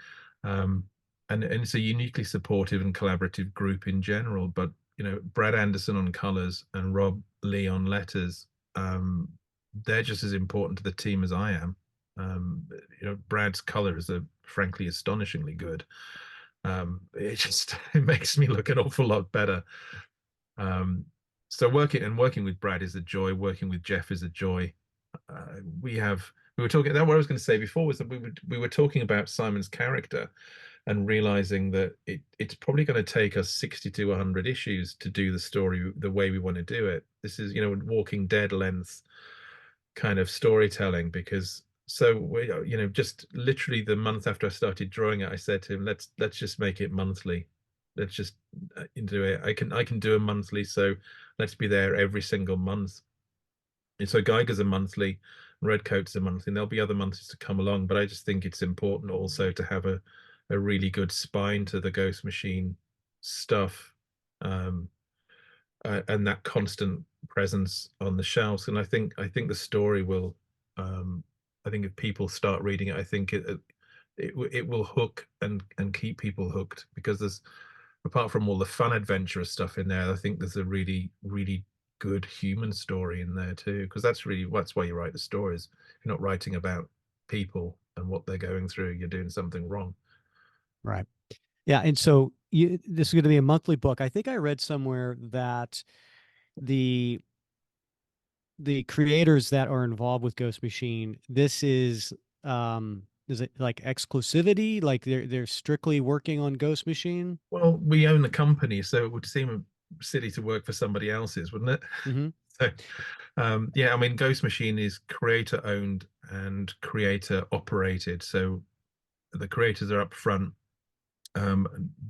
um, and it's a uniquely supportive and collaborative group in general. But you know, Brad Anderson on colors and Rob Lee on letters, they're just as important to the team as I am. You know, Brad's colors are frankly astonishingly good. It makes me look an awful lot better. So working with Brad is a joy. Working with Jeff is a joy. We were talking, that what I was going to say before was that we were talking about Simon's character and realizing that it's probably going to take us 60 to 100 issues to do the story the way we want to do it. This is, you know, Walking Dead length kind of storytelling. Because so we, you know, just literally the month after I started drawing it, I said to him, let's just make it monthly. Let's just do it. I can do a monthly, so let's be there every single month. And so Geiger's a monthly, Redcoat's a monthly, and there'll be other monthlies to come along. But I just think it's important also to have a really good spine to the Ghost Machine stuff, and that constant presence on the shelves. And I think the story will, I think if people start reading it, I think it will hook and keep people hooked, because there's, apart from all the fun adventurous stuff in there, I think there's a really good human story in there too, because that's why you write the stories. You're not writing about people and what they're going through, you're doing something wrong. Right. Yeah. And so this is going to be a monthly book. I think I read somewhere that the creators that are involved with Ghost Machine, this is it like exclusivity? Like they're strictly working on Ghost Machine? Well, we own the company, so it would seem silly to work for somebody else's, wouldn't it? Mm-hmm. So, yeah, I mean, Ghost Machine is creator owned and creator operated. So the creators are up front,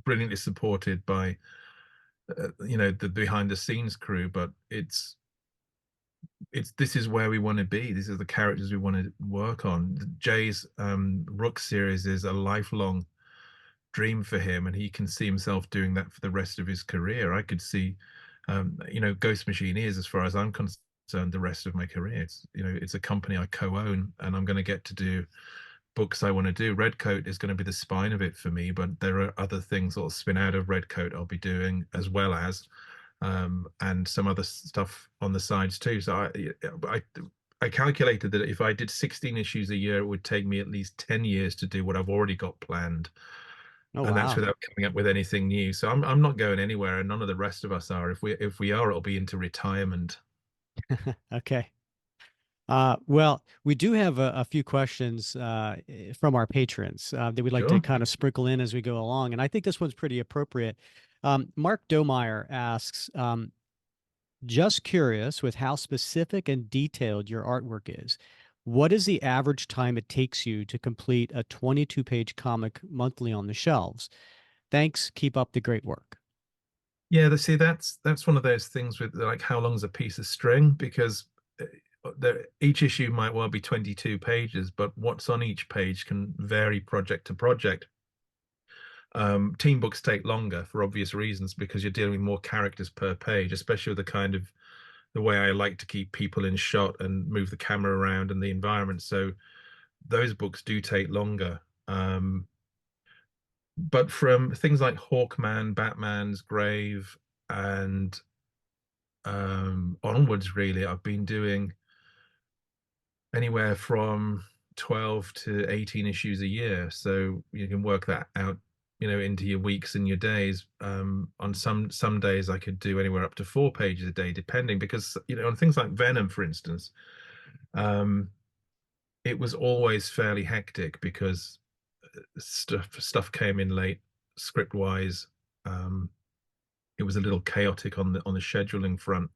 brilliantly supported by, you know, the behind the scenes crew. But it's this is where we want to be. This is the characters we want to work on. Jay's Rook series is a lifelong dream for him, and he can see himself doing that for the rest of his career. I could see, Ghost Machine is, as far as I'm concerned, the rest of my career. It's a company I co-own, and I'm going to get to do books I want to do. Redcoat is going to be the spine of it for me, but there are other things that'll spin out of Redcoat I'll be doing, as well as and some other stuff on the sides too. So I calculated that if I did 16 issues a year, it would take me at least 10 years to do what I've already got planned. Oh, And that's wow. without coming up with anything new. So I'm not going anywhere, and none of the rest of us are. If we are, it'll be into retirement. Okay. Well, we do have a few questions from our patrons that we'd like to Sure. kind of sprinkle in as we go along. And I think this one's pretty appropriate. Mark Domeyer asks, just curious with how specific and detailed your artwork is. What is the average time it takes you to complete a 22-page comic monthly on the shelves? Thanks. Keep up the great work. Yeah, see, that's one of those things with, like, how long's a piece of string? Because each issue might well be 22 pages, but what's on each page can vary project to project. Team books take longer for obvious reasons because you're dealing with more characters per page, especially with the way I like to keep people in shot and move the camera around and the environment. So those books do take longer. But from things like Hawkman, Batman's Grave, and onwards, really, I've been doing anywhere from 12 to 18 issues a year. So you can work that out, into your weeks and your days. On some days I could do anywhere up to 4 pages a day, depending, because on things like Venom, for instance, it was always fairly hectic because stuff came in late script wise. It was a little chaotic on the scheduling front.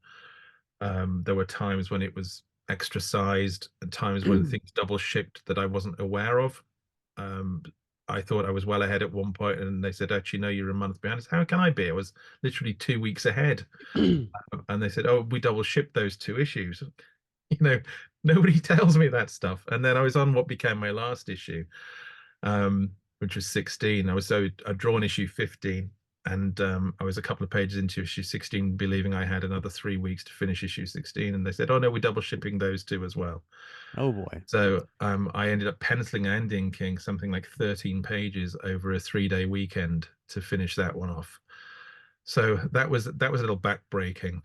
There were times when it was extra sized and times when things double shipped that I wasn't aware of. Um, I thought I was well ahead at one point, and they said, "Actually, no, you're a month behind." I said, "How can I be? I was literally 2 weeks ahead." And they said, "Oh, we double shipped those 2 issues." You know, Nobody tells me that stuff. And then I was on what became my last issue, which was 16. I'd drawn issue 15, and I was a couple of pages into issue 16, believing I had another 3 weeks to finish issue 16. And they said, "Oh no, we're double shipping those two as well." Oh boy. So I ended up penciling and inking something like 13 pages over a 3-day weekend to finish that one off. So that was a little backbreaking.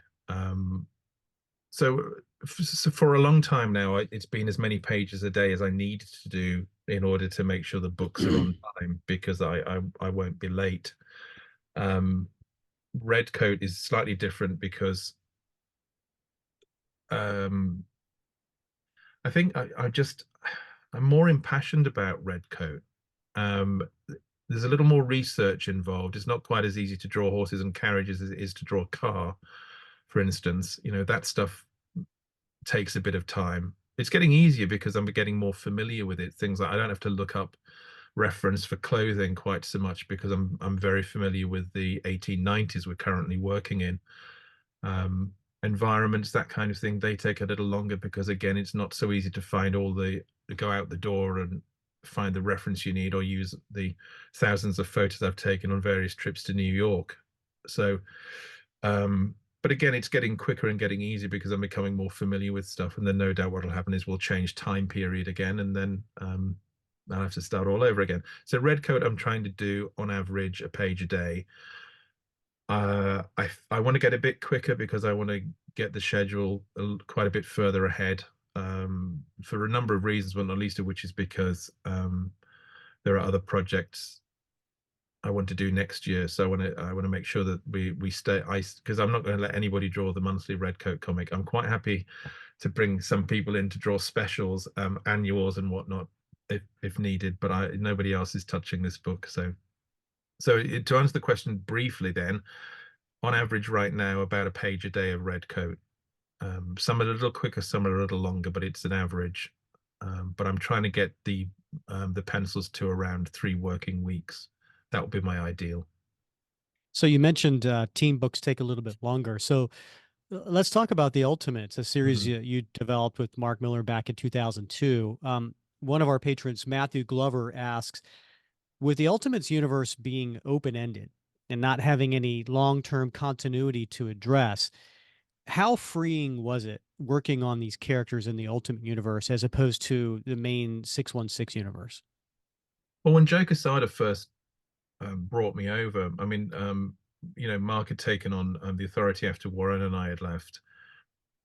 So for a long time now, it's been as many pages a day as I need to do in order to make sure the books are on time, because I won't be late. Redcoat is slightly different because I think I'm more impassioned about Redcoat. Um, there's a little more research involved. It's not quite as easy to draw horses and carriages as it is to draw a car, for instance. That stuff takes a bit of time. It's getting easier because I'm getting more familiar with it. Things like I don't have to look up reference for clothing quite so much because I'm very familiar with the 1890s we're currently working in. Environments, that kind of thing, they take a little longer because, again, it's not so easy to find go out the door and find the reference you need, or use the thousands of photos I've taken on various trips to New York. So but again, it's getting quicker and getting easier because I'm becoming more familiar with stuff. And then no doubt what'll happen is we'll change time period again, and then I'll have to start all over again. So Redcoat, I'm trying to do on average a page a day. I want to get a bit quicker because I want to get the schedule quite a bit further ahead, for a number of reasons, but not least of which is because there are other projects I want to do next year. So I want to make sure that we stay. Because I'm not going to let anybody draw the monthly Redcoat comic. I'm quite happy to bring some people in to draw specials, annuals and whatnot, if needed. But nobody else is touching this book. So to answer the question briefly, then, on average right now, about a page a day of Redcoat. Some are a little quicker, some are a little longer, but it's an average. But I'm trying to get the pencils to around 3 working weeks. That would be my ideal. So you mentioned team books take a little bit longer. So Let's talk about the Ultimates, a series Mhm. you developed with Mark Miller back in 2002. One of our patrons, Matthew Glover, asks, with the Ultimates universe being open-ended and not having any long-term continuity to address, how freeing was it working on these characters in the Ultimate universe as opposed to the main 616 universe? Well, when Joe Quesada first brought me over, I mean, Mark had taken on the authority after Warren and I had left,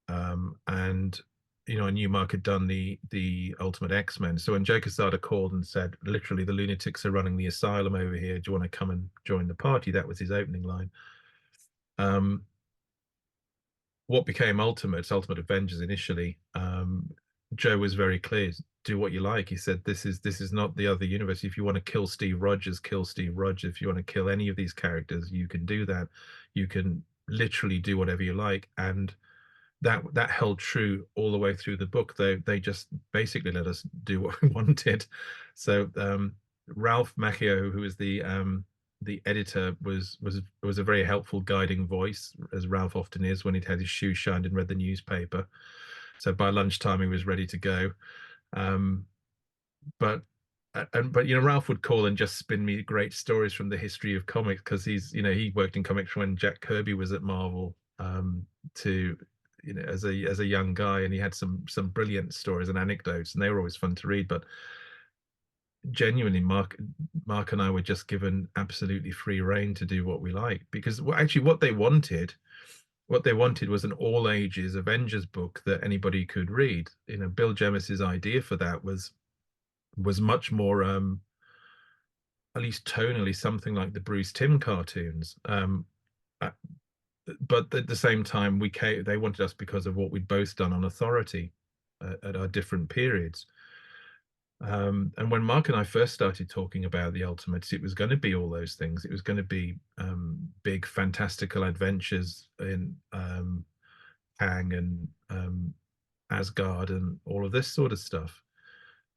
and I knew Mark had done the Ultimate X-Men. So when Joe Quesada called and said, literally, the lunatics are running the asylum over here. Do you want to come and join the party? That was his opening line. Um, what became Ultimate Avengers initially, Joe was very clear. Do what you like. He said, this is not the other universe. If you want to kill Steve Rogers, kill Steve Rogers. If you want to kill any of these characters, you can do that. You can literally do whatever you like. And that held true all the way through the book. They just basically let us do what we wanted. So Ralph Macchio, who was the editor, was a very helpful guiding voice, as Ralph often is when he'd had his shoes shined and read the newspaper. So by lunchtime he was ready to go. Um, but but Ralph would call and just spin me great stories from the history of comics, because he worked in comics when Jack Kirby was at Marvel, to as a young guy, and he had some brilliant stories and anecdotes, and they were always fun to read. But genuinely, Mark and I were just given absolutely free reign to do what we like, because actually what they wanted was an all ages Avengers book that anybody could read. Bill Jemis's idea for that was much more, at least tonally, something like the Bruce Timm cartoons. Uh, but at the same time, they wanted us because of what we'd both done on Authority at our different periods. And when Mark and I first started talking about the Ultimates, it was going to be all those things. It was going to be big fantastical adventures in Kang and Asgard and all of this sort of stuff.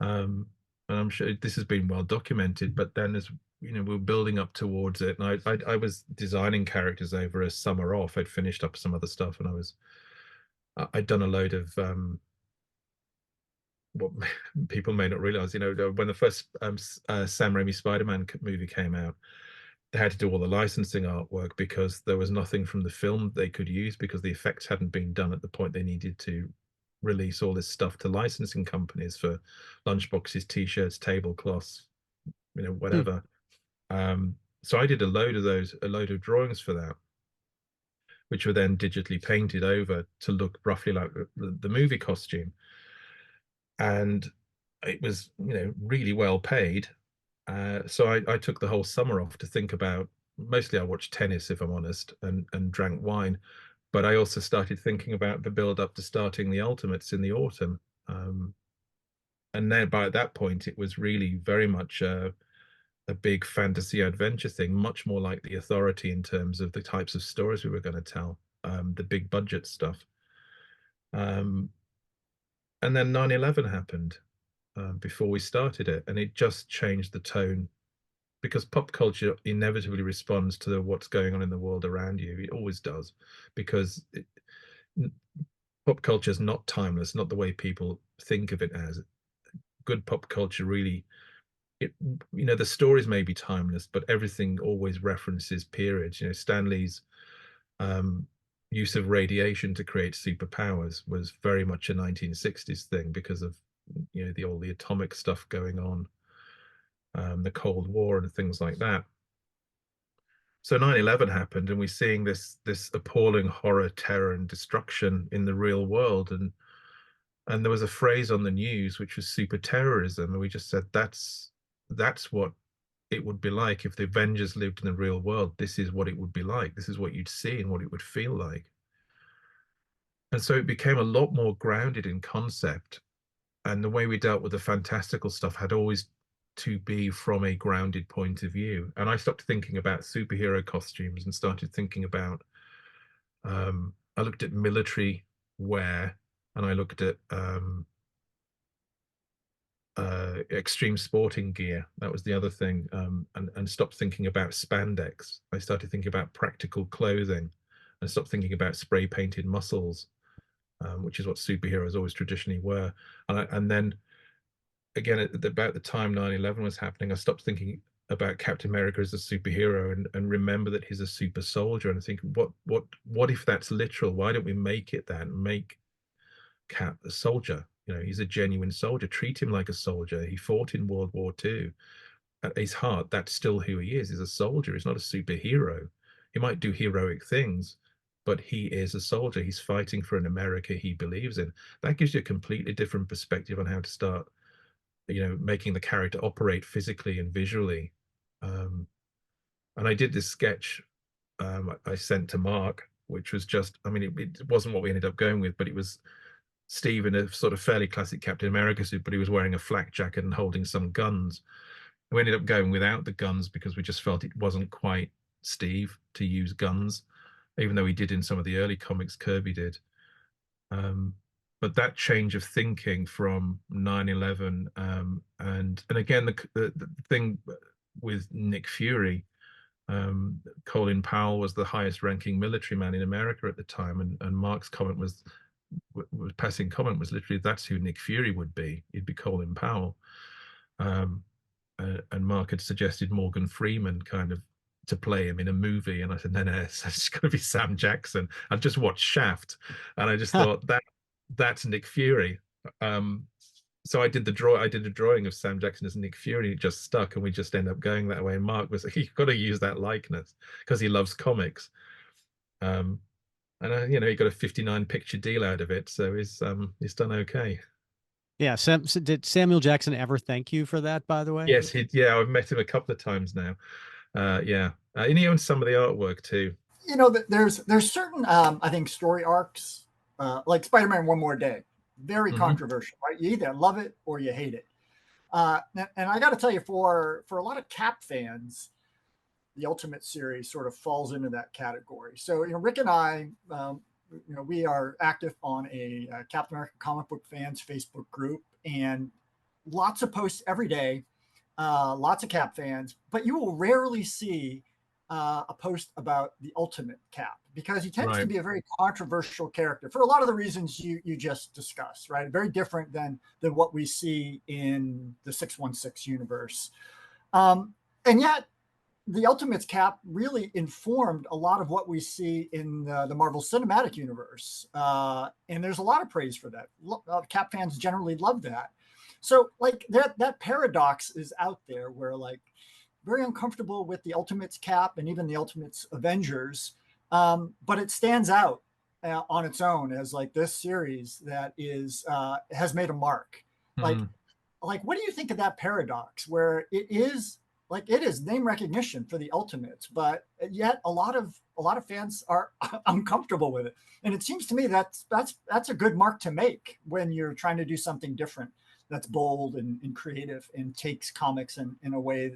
Um, and I'm sure this has been well documented. But then, as we're building up towards it, and I was designing characters over a summer off. I'd finished up some other stuff, and I'd done a load of what people may not realize. When the first Sam Raimi Spider-Man movie came out, they had to do all the licensing artwork because there was nothing from the film they could use, because the effects hadn't been done at the point they needed to release all this stuff to licensing companies for lunchboxes, t-shirts, tablecloths, Hmm. whatever. So I did a load of drawings for that, which were then digitally painted over to look roughly like the movie costume. And it was, really well paid. So I took the whole summer off to think about. Mostly, I watched tennis, if I'm honest, and drank wine. But I also started thinking about the build up to starting the Ultimates in the autumn. Um, and then by that point, it was really very much a big fantasy adventure thing, much more like the Authority in terms of the types of stories we were going to tell, the big budget stuff. Um, and then 9/11 happened before we started it, and it just changed the tone, because pop culture inevitably responds to what's going on in the world around you. It always does, because pop culture is not timeless, not the way people think of it as. Good pop culture really, the stories may be timeless, but everything always references periods. Stanley's um, use of radiation to create superpowers was very much a 1960s thing, because of all the atomic stuff going on, the Cold War and things like that. So 9/11 happened, and we're seeing this appalling horror, terror, and destruction in the real world. And there was a phrase on the news which was super terrorism, and we just said that's what it would be like if the Avengers lived in the real world. This is what it would be like. This is what you'd see and what it would feel like. And so it became a lot more grounded in concept, and the way we dealt with the fantastical stuff had always to be from a grounded point of view. And I stopped thinking about superhero costumes and started thinking about, I looked at military wear, and I looked at extreme sporting gear. That was the other thing. And stopped thinking about spandex. I started thinking about practical clothing and stopped thinking about spray painted muscles, which is what superheroes always traditionally were. And then again, about the time 9/11 was happening, I stopped thinking about Captain America as a superhero, and remember that he's a super soldier, and think, what if that's literal? Why don't we make it that, and make Cap a soldier? He's a genuine soldier. Treat him like a soldier. He fought in World War II. At his heart, that's still who he is. He's a soldier. He's not a superhero. He might do heroic things, but he is a soldier. He's fighting for an America he believes in. That gives you a completely different perspective on how to start, making the character operate physically and visually. And I did this sketch I sent to Mark, which was just, I mean, it wasn't what we ended up going with, but it was Steve in a sort of fairly classic Captain America suit, but he was wearing a flak jacket and holding some guns. We ended up going without the guns because we just felt it wasn't quite Steve to use guns, even though he did in some of the early comics. Kirby did. But that change of thinking from 9/11, and again the thing with Nick Fury, Colin Powell was the highest ranking military man in America at the time, and Mark's comment was passing comment was literally, that's who Nick Fury would be. He'd be Colin Powell. And Mark had suggested Morgan Freeman kind of to play him in a movie, and I said, no, it's going to be Sam Jackson. I've just watched Shaft, and I just thought that's Nick Fury. So I did a drawing of Sam Jackson as Nick Fury. It just stuck, and we just ended up going that way. And Mark was like, you've got to use that likeness because he loves comics. And he got a 59 picture deal out of it, so he's done okay. Yeah. Did Samuel Jackson ever thank you for that, by the way? Yes, I've met him a couple of times now. Yeah, and he owns some of the artwork too. There's certain I think story arcs, like Spider-Man One More Day, very controversial, right? You either love it or you hate it. And I got to tell you, for a lot of Cap fans, the Ultimate series sort of falls into that category. So Rick and I, we are active on a Captain America comic book fans Facebook group, and lots of posts every day, lots of Cap fans, but you will rarely see a post about the Ultimate Cap, because he tends to be a very controversial character for a lot of the reasons you just discussed, right? Very different than what we see in the 616 universe. And yet the Ultimate's Cap really informed a lot of what we see in the Marvel Cinematic Universe. And there's a lot of praise for that. Cap fans generally love that. So like that paradox is out there where, like, very uncomfortable with the Ultimate's Cap and even the Ultimate's Avengers. But it stands out on its own as like this series that is has made a mark. Like what do you think of that paradox where it is name recognition for the Ultimates, but yet a lot of fans are uncomfortable with it. And it seems to me that's a good mark to make when you're trying to do something different, that's bold and creative and takes comics in a way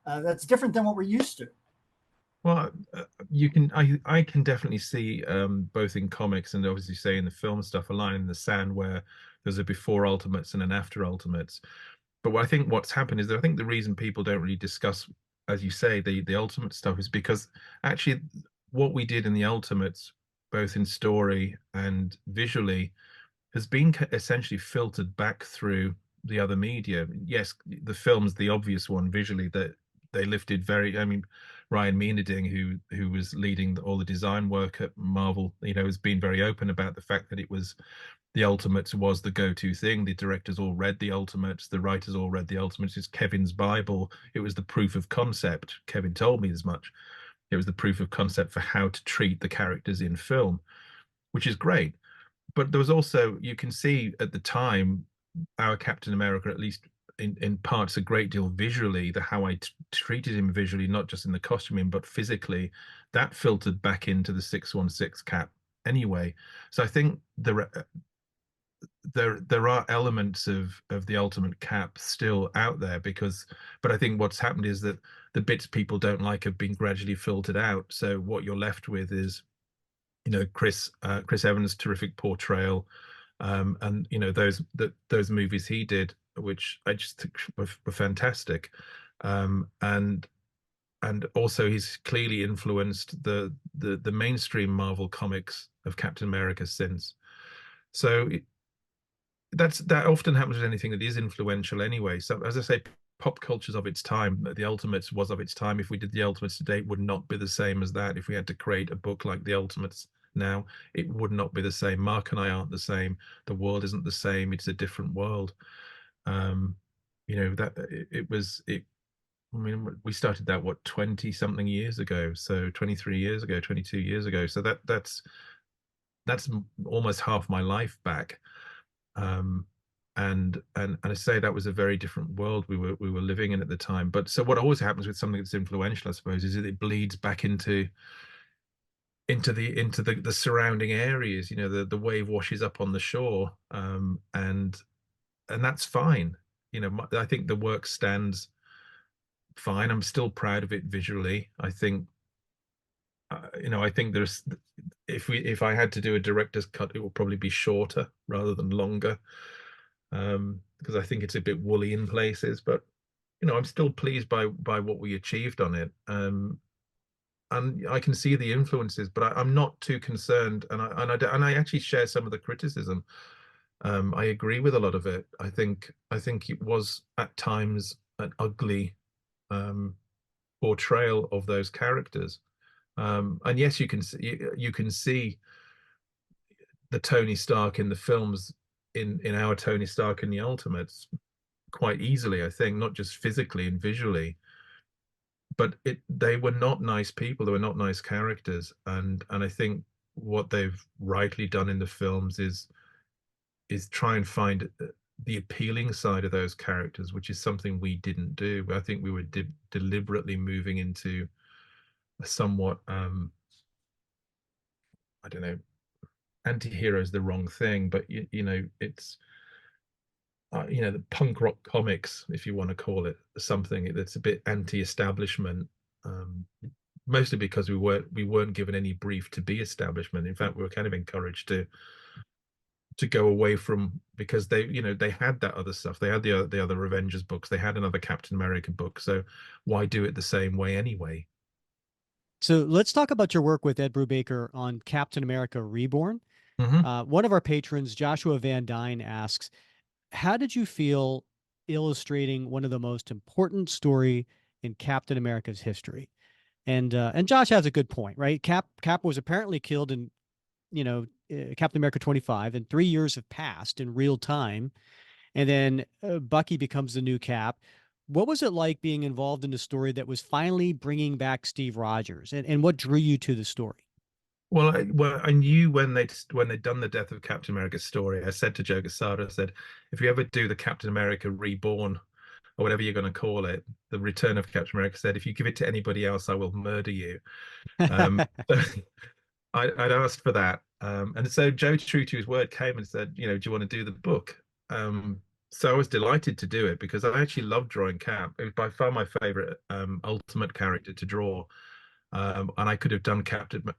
that's different than what we're used to. Well, I can definitely see both in comics and obviously say in the film stuff, a line in the sand where there's a before Ultimates and an after Ultimates. But I think what's happened is that I think the reason people don't really discuss, as you say, the Ultimate stuff is because actually what we did in the Ultimates, both in story and visually, has been essentially filtered back through the other media. Yes, the film's the obvious one visually, that they lifted I mean, Ryan Meenerding, who was leading all the design work at Marvel, has been very open about the fact that it was the Ultimates was the go-to thing. The directors all read the Ultimates, the writers all read the Ultimates. It's Kevin's Bible. It was the proof of concept. Kevin told me as much. It was the proof of concept for how to treat the characters in film, which is great. But there was also, you can see at the time, our Captain America, at least in parts, a great deal visually, how I treated him visually, not just in the costuming, but physically, that filtered back into the 616 Cap anyway. So I think there are elements of the Ultimate Cap still out there, but I think what's happened is that the bits people don't like have been gradually filtered out. So what you're left with is, Chris Evans' terrific portrayal, and those movies he did, which I just think were fantastic, and and also he's clearly influenced the mainstream Marvel comics of Captain America since. So that often happens with anything that is influential anyway. So as I say, pop culture's of its time. The Ultimates was of its time. If we did the Ultimates today, it would not be the same as that. If we had to create a book like the Ultimates now, it would not be the same. Mark and I aren't the same. The world isn't the same. It's a different world. That it was it. I mean, we started that what 20 something years ago. So 23 years ago, 22 years ago. So that's almost half my life back. And I say that was a very different world we were living in at the time. But so what always happens with something that's influential, I suppose, is that it bleeds back into the surrounding areas. The wave washes up on the shore, and that's fine. I think the work stands fine. I'm still proud of it visually. I think there's if I had to do a director's cut, it will probably be shorter rather than longer, because I think it's a bit woolly in places. But I'm still pleased by what we achieved on it. And I can see the influences, but I'm not too concerned. And I actually share some of the criticism. I agree with a lot of it. I think it was at times an ugly portrayal of those characters. And yes, you can see the Tony Stark in the films, in our Tony Stark in the Ultimates, quite easily. I think not just physically and visually, but they were not nice people. They were not nice characters, and I think what they've rightly done in the films is try and find the appealing side of those characters, which is something we didn't do. I think we were deliberately moving into a somewhat I don't know, anti-hero is the wrong thing, but it's the punk rock comics, if you want to call it something that's a bit anti-establishment, um, mostly because we weren't given any brief to be establishment. In fact, we were kind of encouraged to go away from, because they had that other stuff. They had the other Avengers books. They had another Captain America book. So why do it the same way anyway? So let's talk about your work with Ed Brubaker on Captain America Reborn. Mm-hmm. One of our patrons, Joshua Van Dyne, asks, how did you feel illustrating one of the most important story in Captain America's history? And Josh has a good point, right? Cap was apparently killed in, Captain America 25, and 3 years have passed in real time. And then Bucky becomes the new Cap. What was it like being involved in a story that was finally bringing back Steve Rogers? And what drew you to the story? Well, I knew when they'd done the Death of Captain America story. I said to Joe Quesada, I said, if you ever do the Captain America Reborn, or whatever you're going to call it, the Return of Captain America, said, if you give it to anybody else, I will murder you. So I'd asked for that, and so Joe, true to his word, came and said, do you want to do the book? So I was delighted to do it, because I actually loved drawing Cap. It was by far my favorite Ultimate character to draw. And I could have done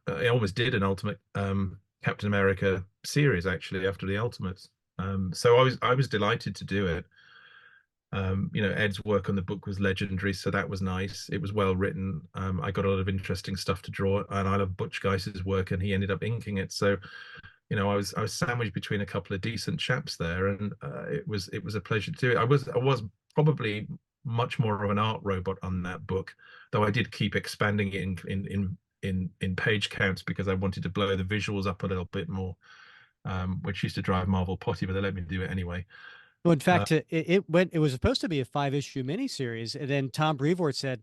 I almost did an Ultimate Captain America series actually after the Ultimates. So I was delighted to do it. Ed's work on the book was legendary, so that was nice. It was well written. I got a lot of interesting stuff to draw, and I love Butch Guice's work, and he ended up inking it. So, I was sandwiched between a couple of decent chaps there, and it was a pleasure to do it. I was probably much more of an art robot on that book, though I did keep expanding it in page counts, because I wanted to blow the visuals up a little bit more, which used to drive Marvel potty, but they let me do it anyway. Well, in Uh, fact, it was supposed to be a 5-issue miniseries, and then Tom Brevoort said,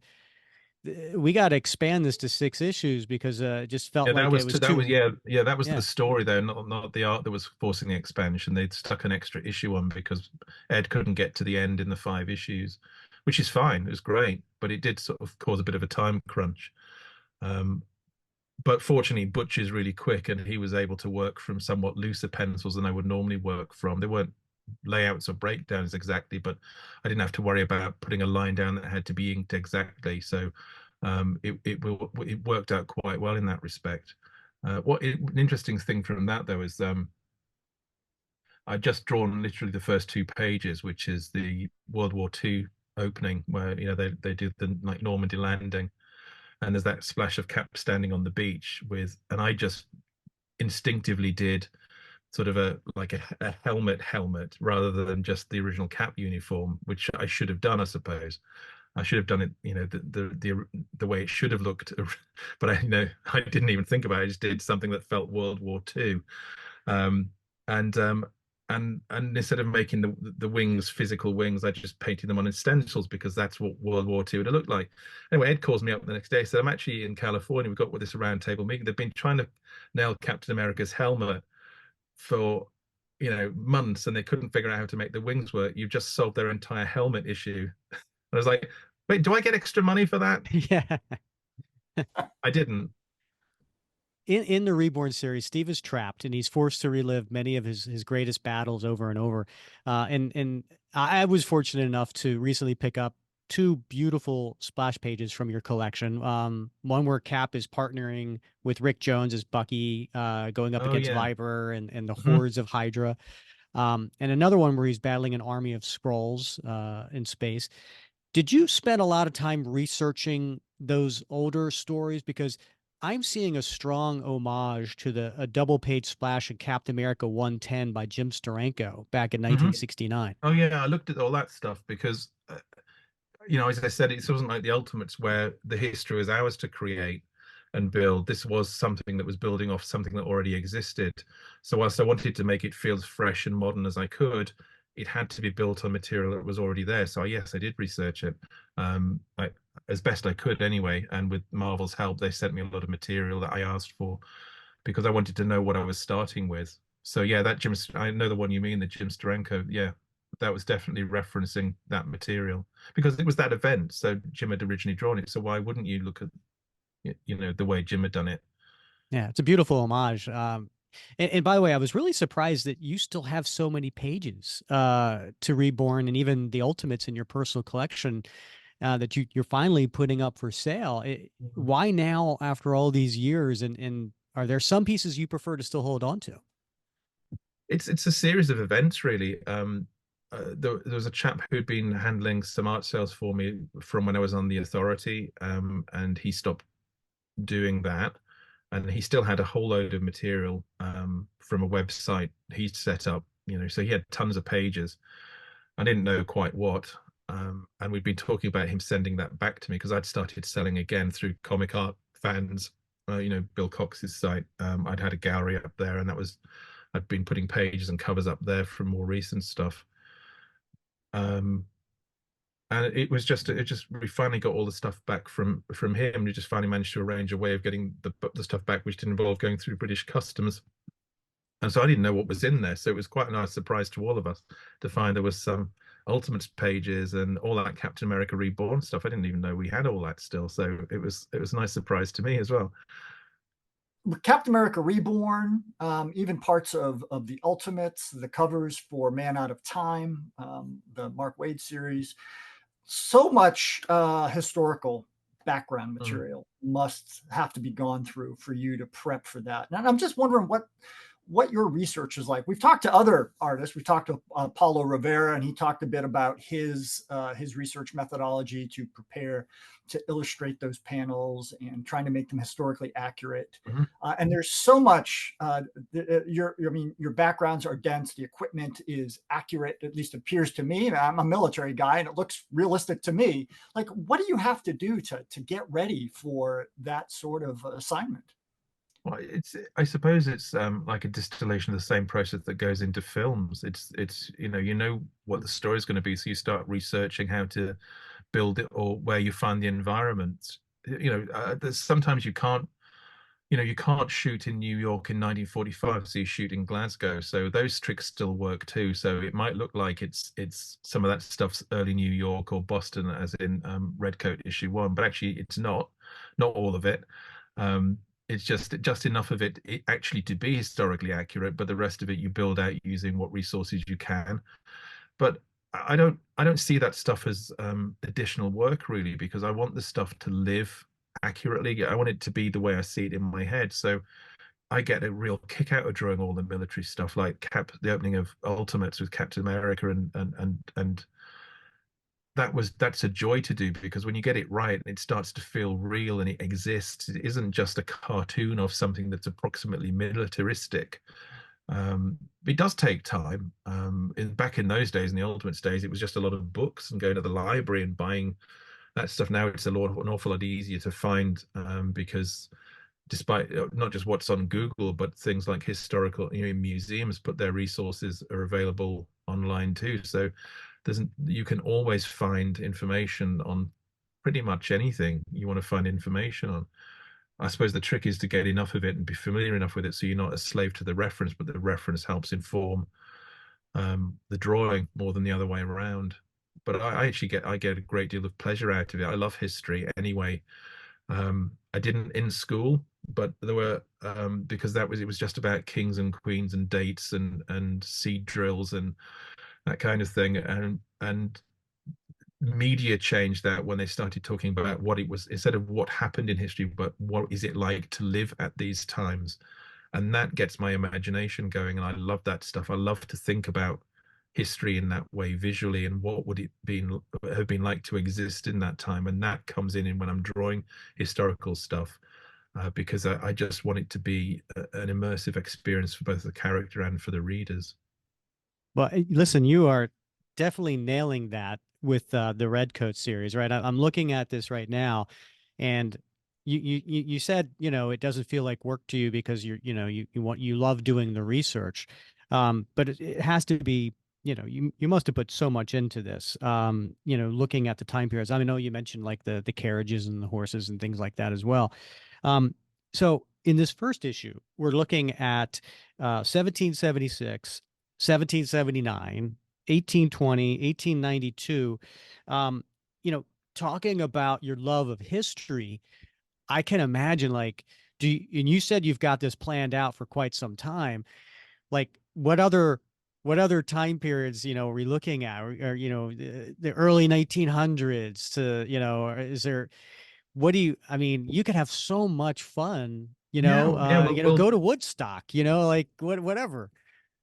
we got to expand this to 6 issues because it just felt Yeah, like it was that was too. yeah, that was the Yeah. story though, not the art that was forcing the expansion. They'd stuck an extra issue on because Ed couldn't get to the end in the 5 issues, which is fine. It was great, but it did sort of cause a bit of a time crunch. Um, but fortunately, Butch is really quick, and he was able to work from somewhat looser pencils than I would normally work from. They weren't layouts or breakdowns exactly, but I didn't have to worry about putting a line down that had to be inked exactly. So it worked out quite well in that respect. An interesting thing from that though is I'd just drawn literally the first 2 pages, which is the World War II opening, where they do the like Normandy landing. and there's that splash of Cap standing on the beach and I just instinctively did sort of a helmet rather than just the original Cap uniform, which I should have done, I suppose. I should have done it, the way it should have looked, but I didn't even think about it. I just did something that felt World War II, um, and instead of making the wings physical wings, I just painted them on stencils because that's what World War II would have looked like. Anyway, Ed calls me up the next day, said I'm actually in California. We've got this round table meeting. They've been trying to nail Captain America's helmet for months, and they couldn't figure out how to make the wings work. You've just solved their entire helmet issue. I was like, wait, do I get extra money for that? Yeah. I didn't. In the Reborn series, Steve is trapped and he's forced to relive many of his greatest battles over and over. And I was fortunate enough to recently pick up two beautiful splash pages from your collection. One where Cap is partnering with Rick Jones as Bucky, going up against Viper and the hordes of Hydra. And another one where he's battling an army of Skrulls in space. Did you spend a lot of time researching those older stories? Because I'm seeing a strong homage to a double page splash in Captain America 110 by Jim Steranko back in 1969. Oh yeah, I looked at all that stuff because as I said, it wasn't like the Ultimates where the history was ours to create and build. This was something that was building off something that already existed. So whilst I wanted to make it feel as fresh and modern as I could, it had to be built on material that was already there. So yes, I did research it, as best I could anyway. And with Marvel's help, they sent me a lot of material that I asked for because I wanted to know what I was starting with. So yeah, I know the one you mean, the Jim Steranko. Yeah, that was definitely referencing that material because it was that event. So Jim had originally drawn it. So why wouldn't you look at, the way Jim had done it? Yeah, it's a beautiful homage. And by the way, I was really surprised that you still have so many pages to Reborn and even the Ultimates in your personal collection that you're finally putting up for sale. Why now after all these years? And are there some pieces you prefer to still hold on to? It's a series of events, really. There was a chap who'd been handling some art sales for me from when I was on the Authority, and he stopped doing that. And he still had a whole load of material from a website he'd set up, so he had tons of pages. I didn't know quite what. And we'd been talking about him sending that back to me because I'd started selling again through Comic Art Fans, Bill Cox's site. I'd had a gallery up there, and I'd been putting pages and covers up there from more recent stuff. And we finally got all the stuff back from him. We just finally managed to arrange a way of getting the stuff back, which didn't involve going through British customs. And so I didn't know what was in there. So it was quite a nice surprise to all of us to find there was some Ultimates pages and all that Captain America Reborn stuff. I didn't even know we had all that still. So it was a nice surprise to me as well. Captain America Reborn, even parts of the Ultimates, the covers for Man Out of Time, the Mark Waid series, so much historical background material must have to be gone through for you to prep for that. And I'm just wondering what your research is like. We've talked to other artists. We talked to Paulo Rivera, and he talked a bit about his research methodology to prepare to illustrate those panels and trying to make them historically accurate. And there's so much. Your backgrounds are dense. The equipment is accurate, at least appears to me. I'm a military guy, and it looks realistic to me. Like, what do you have to do to get ready for that sort of assignment? Well, I suppose it's like a distillation of the same process that goes into films. It's what the story is going to be, so you start researching how to build it or where you find the environments. There's sometimes you can't shoot in New York in 1945, so you shoot in Glasgow. So those tricks still work too. So it might look like it's some of that stuff's early New York or Boston, as in Redcoat issue 1, but actually it's not all of it. It's just enough of it actually to be historically accurate, but the rest of it you build out using what resources you can. But I don't see that stuff as additional work really, because I want the stuff to live accurately. I want it to be the way I see it in my head. So I get a real kick out of drawing all the military stuff, like the opening of Ultimates with Captain America and that's a joy to do, because when you get it right, it starts to feel real and it exists. It isn't just a cartoon of something that's approximately militaristic. It does take time. Back in those days, in the Ultimates days, it was just a lot of books and going to the library and buying that stuff. Now it's an awful lot easier to find, because despite not just what's on Google, but things like historical, museums put their resources are available online too. So you can always find information on pretty much anything you want to find information on. I suppose the trick is to get enough of it and be familiar enough with it so you're not a slave to the reference, but the reference helps inform the drawing more than the other way around. But I actually get a great deal of pleasure out of it. I love history anyway. I didn't in school, but there were because it was just about kings and queens and dates and seed drills and that kind of thing. And media changed that when they started talking about what it was, instead of what happened in history, but what is it like to live at these times. And that gets my imagination going, and I love that stuff. I love to think about history in that way visually, and what would it have been like to exist in that time. And that comes in when I'm drawing historical stuff, because I just want it to be an immersive experience for both the character and for the readers. Well, listen, you are definitely nailing that with the Redcoat series, right? I'm looking at this right now, and you said, it doesn't feel like work to you because you love doing the research, but it has to be. You must have put so much into this. Looking at the time periods. I know you mentioned like the carriages and the horses and things like that as well. So in this first issue, we're looking at 1776. 1779, 1820, 1892. Talking about your love of history, I can imagine like, and you said you've got this planned out for quite some time. Like what other time periods, are we looking at? Or the early 1900s to, or is there, I mean, you could have so much fun, Yeah, yeah. go to Woodstock, like whatever.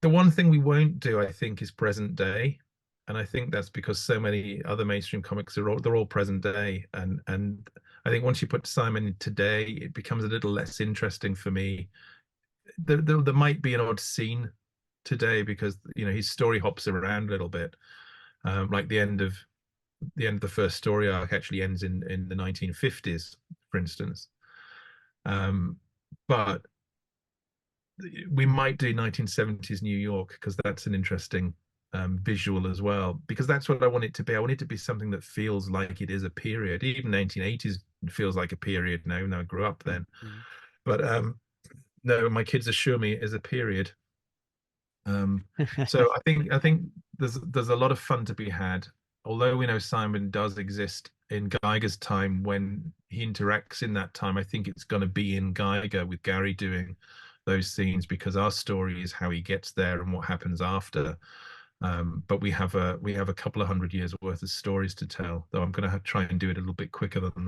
The one thing we won't do, I think, is present day, and I think that's because so many other mainstream comics they're all present day, and I think once you put Simon in today, it becomes a little less interesting for me. There might be an odd scene today because his story hops around a little bit, like the end of the first story arc actually ends in the 1950s, for instance. But we might do 1970s New York because that's an interesting visual as well, because that's what I want it to be. I want it to be something that feels like it is a period. Even 1980s feels like a period now, even though I grew up then. Mm-hmm. But no, my kids assure me it is a period. So I think there's a lot of fun to be had. Although we know Simon does exist in Geiger's time, when he interacts in that time, I think it's going to be in Geiger with Gary doing those scenes, because our story is how he gets there and what happens after. But we have a couple of 100 years worth of stories to tell, though I'm going to try and do it a little bit quicker than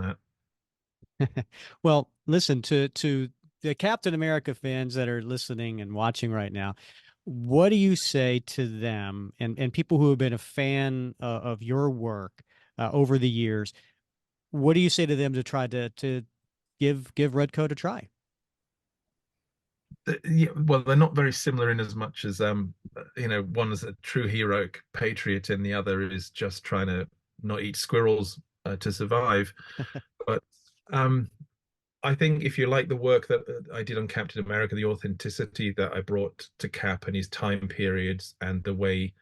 that. Well, listen to the Captain America fans that are listening and watching right now. What do you say to them and people who have been a fan of your work over the years? What do you say to them to try to give Redcoat a try? Yeah, well, they're not very similar in as much as one is a true heroic patriot and the other is just trying to not eat squirrels to survive. But I think if you like the work that I did on Captain America, the authenticity that I brought to Cap and his time periods and the way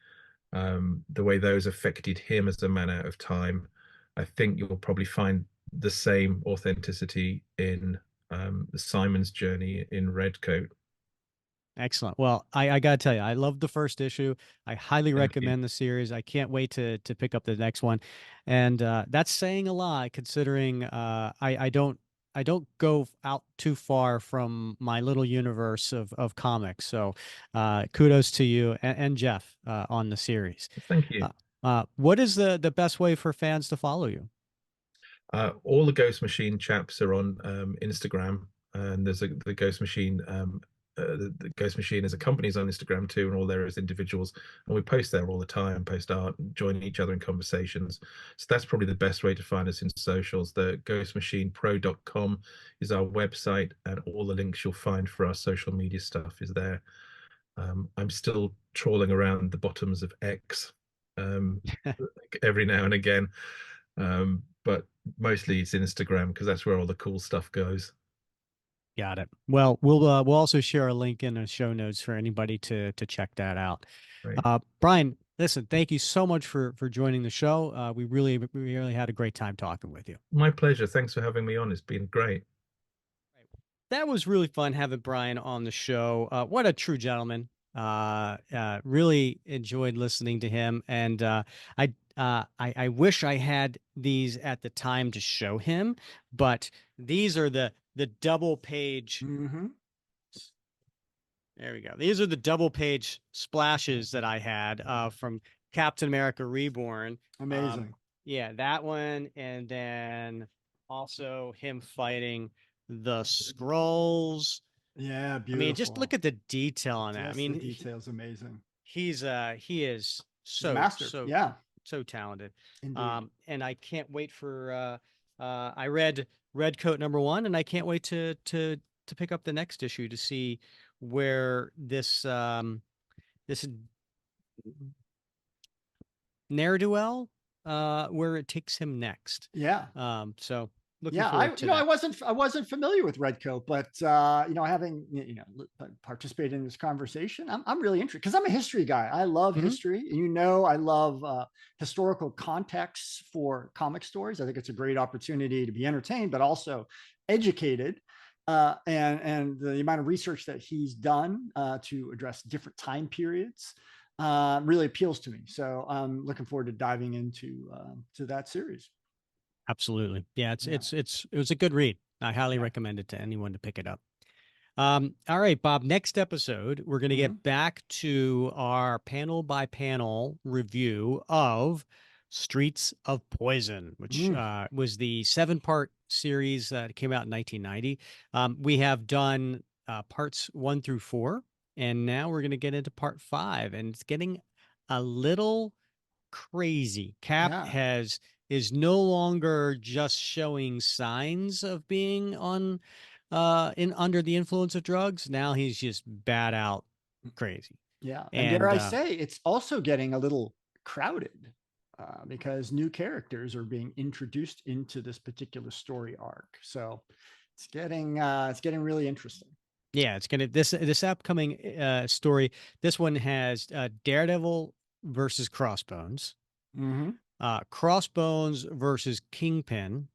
those affected him as a man out of time, I think you'll probably find the same authenticity in Simon's journey in Redcoat. Excellent. Well, I gotta tell you, I love the first issue. I highly Thank you. recommend the series. I can't wait to pick up the next one, and that's saying a lot considering I don't go out too far from my little universe of comics. So, kudos to you and Jeff on the series. Thank you. What is the best way for fans to follow you? All the Ghost Machine chaps are on Instagram, and there's the Ghost Machine the Ghost Machine as a company's on Instagram too, and all there is individuals, and we post there all the time, post art, and join each other in conversations. So that's probably the best way to find us in socials. The ghostmachinepro.com is our website, and all the links you'll find for our social media stuff is there. I'm still trawling around the bottoms of X every now and again, but mostly it's Instagram because that's where all the cool stuff goes. Got it. Well, we'll also share a link in the show notes for anybody to check that out. Right. Bryan, listen, thank you so much for joining the show. We really had a great time talking with you. My pleasure. Thanks for having me on. It's been great. That was really fun having Bryan on the show. What a true gentleman. Really enjoyed listening to him, and I wish I had these at the time to show him, but these are the double page. Mm-hmm. There we go. These are the double page splashes that I had from Captain America Reborn. Amazing. Yeah, that one, and then also him fighting the Skrulls. Yeah, beautiful. I mean, just look at the detail on that. Yes, I mean, the detail's amazing. He is so talented. Indeed. And I can't wait for I read Redcoat #1, and I can't wait to pick up the next issue to see where this this ne'er-do-well where it takes him next. Yeah. So looking yeah, forward to that. I wasn't familiar with Redcoat, but having participated in this conversation, I'm really interested because I'm a history guy. I love history. I love historical contexts for comic stories. I think it's a great opportunity to be entertained, but also educated. And the amount of research that he's done to address different time periods really appeals to me. So I'm looking forward to diving into to that series. Absolutely. Yeah, it was a good read. I highly recommend it to anyone to pick it up. All right, Bob, next episode, we're going to get back to our panel by panel review of Streets of Poison, which was the 7-part series that came out in 1990. We have done parts 1 through 4, and now we're going to get into part 5, and it's getting a little crazy. Cap is no longer just showing signs of being on under the influence of drugs. Now he's just bad out crazy. Yeah. And dare I say, it's also getting a little crowded because new characters are being introduced into this particular story arc. So it's getting really interesting. Yeah, it's gonna this upcoming story. This one has Daredevil versus Crossbones. Crossbones versus Kingpin,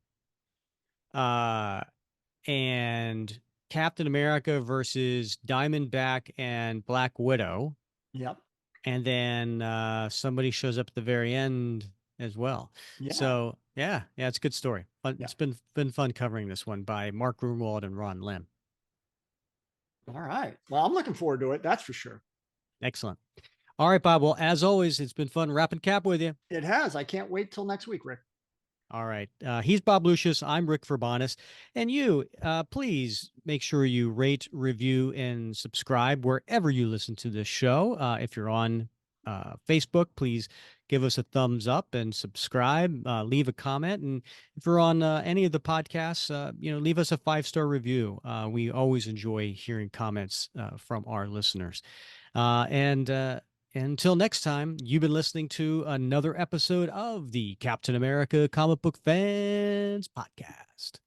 and Captain America versus Diamondback and Black Widow. Yep. And then somebody shows up at the very end as well. Yeah. So yeah, it's a good story. It's been fun covering this one by Mark Grunwald and Ron Lim. All right. Well, I'm looking forward to it. That's for sure. Excellent. All right, Bob. Well, as always, it's been fun wrapping Cap with you. It has. I can't wait till next week, Rick. All right. He's Bob Lucius. I'm Rick Verbanis. And you, please make sure you rate, review, and subscribe wherever you listen to this show. If you're on Facebook, please give us a thumbs up and subscribe. Leave a comment. And if you're on any of the podcasts, leave us a 5-star review. We always enjoy hearing comments from our listeners. And until next time, you've been listening to another episode of the Captain America Comic Book Fans Podcast.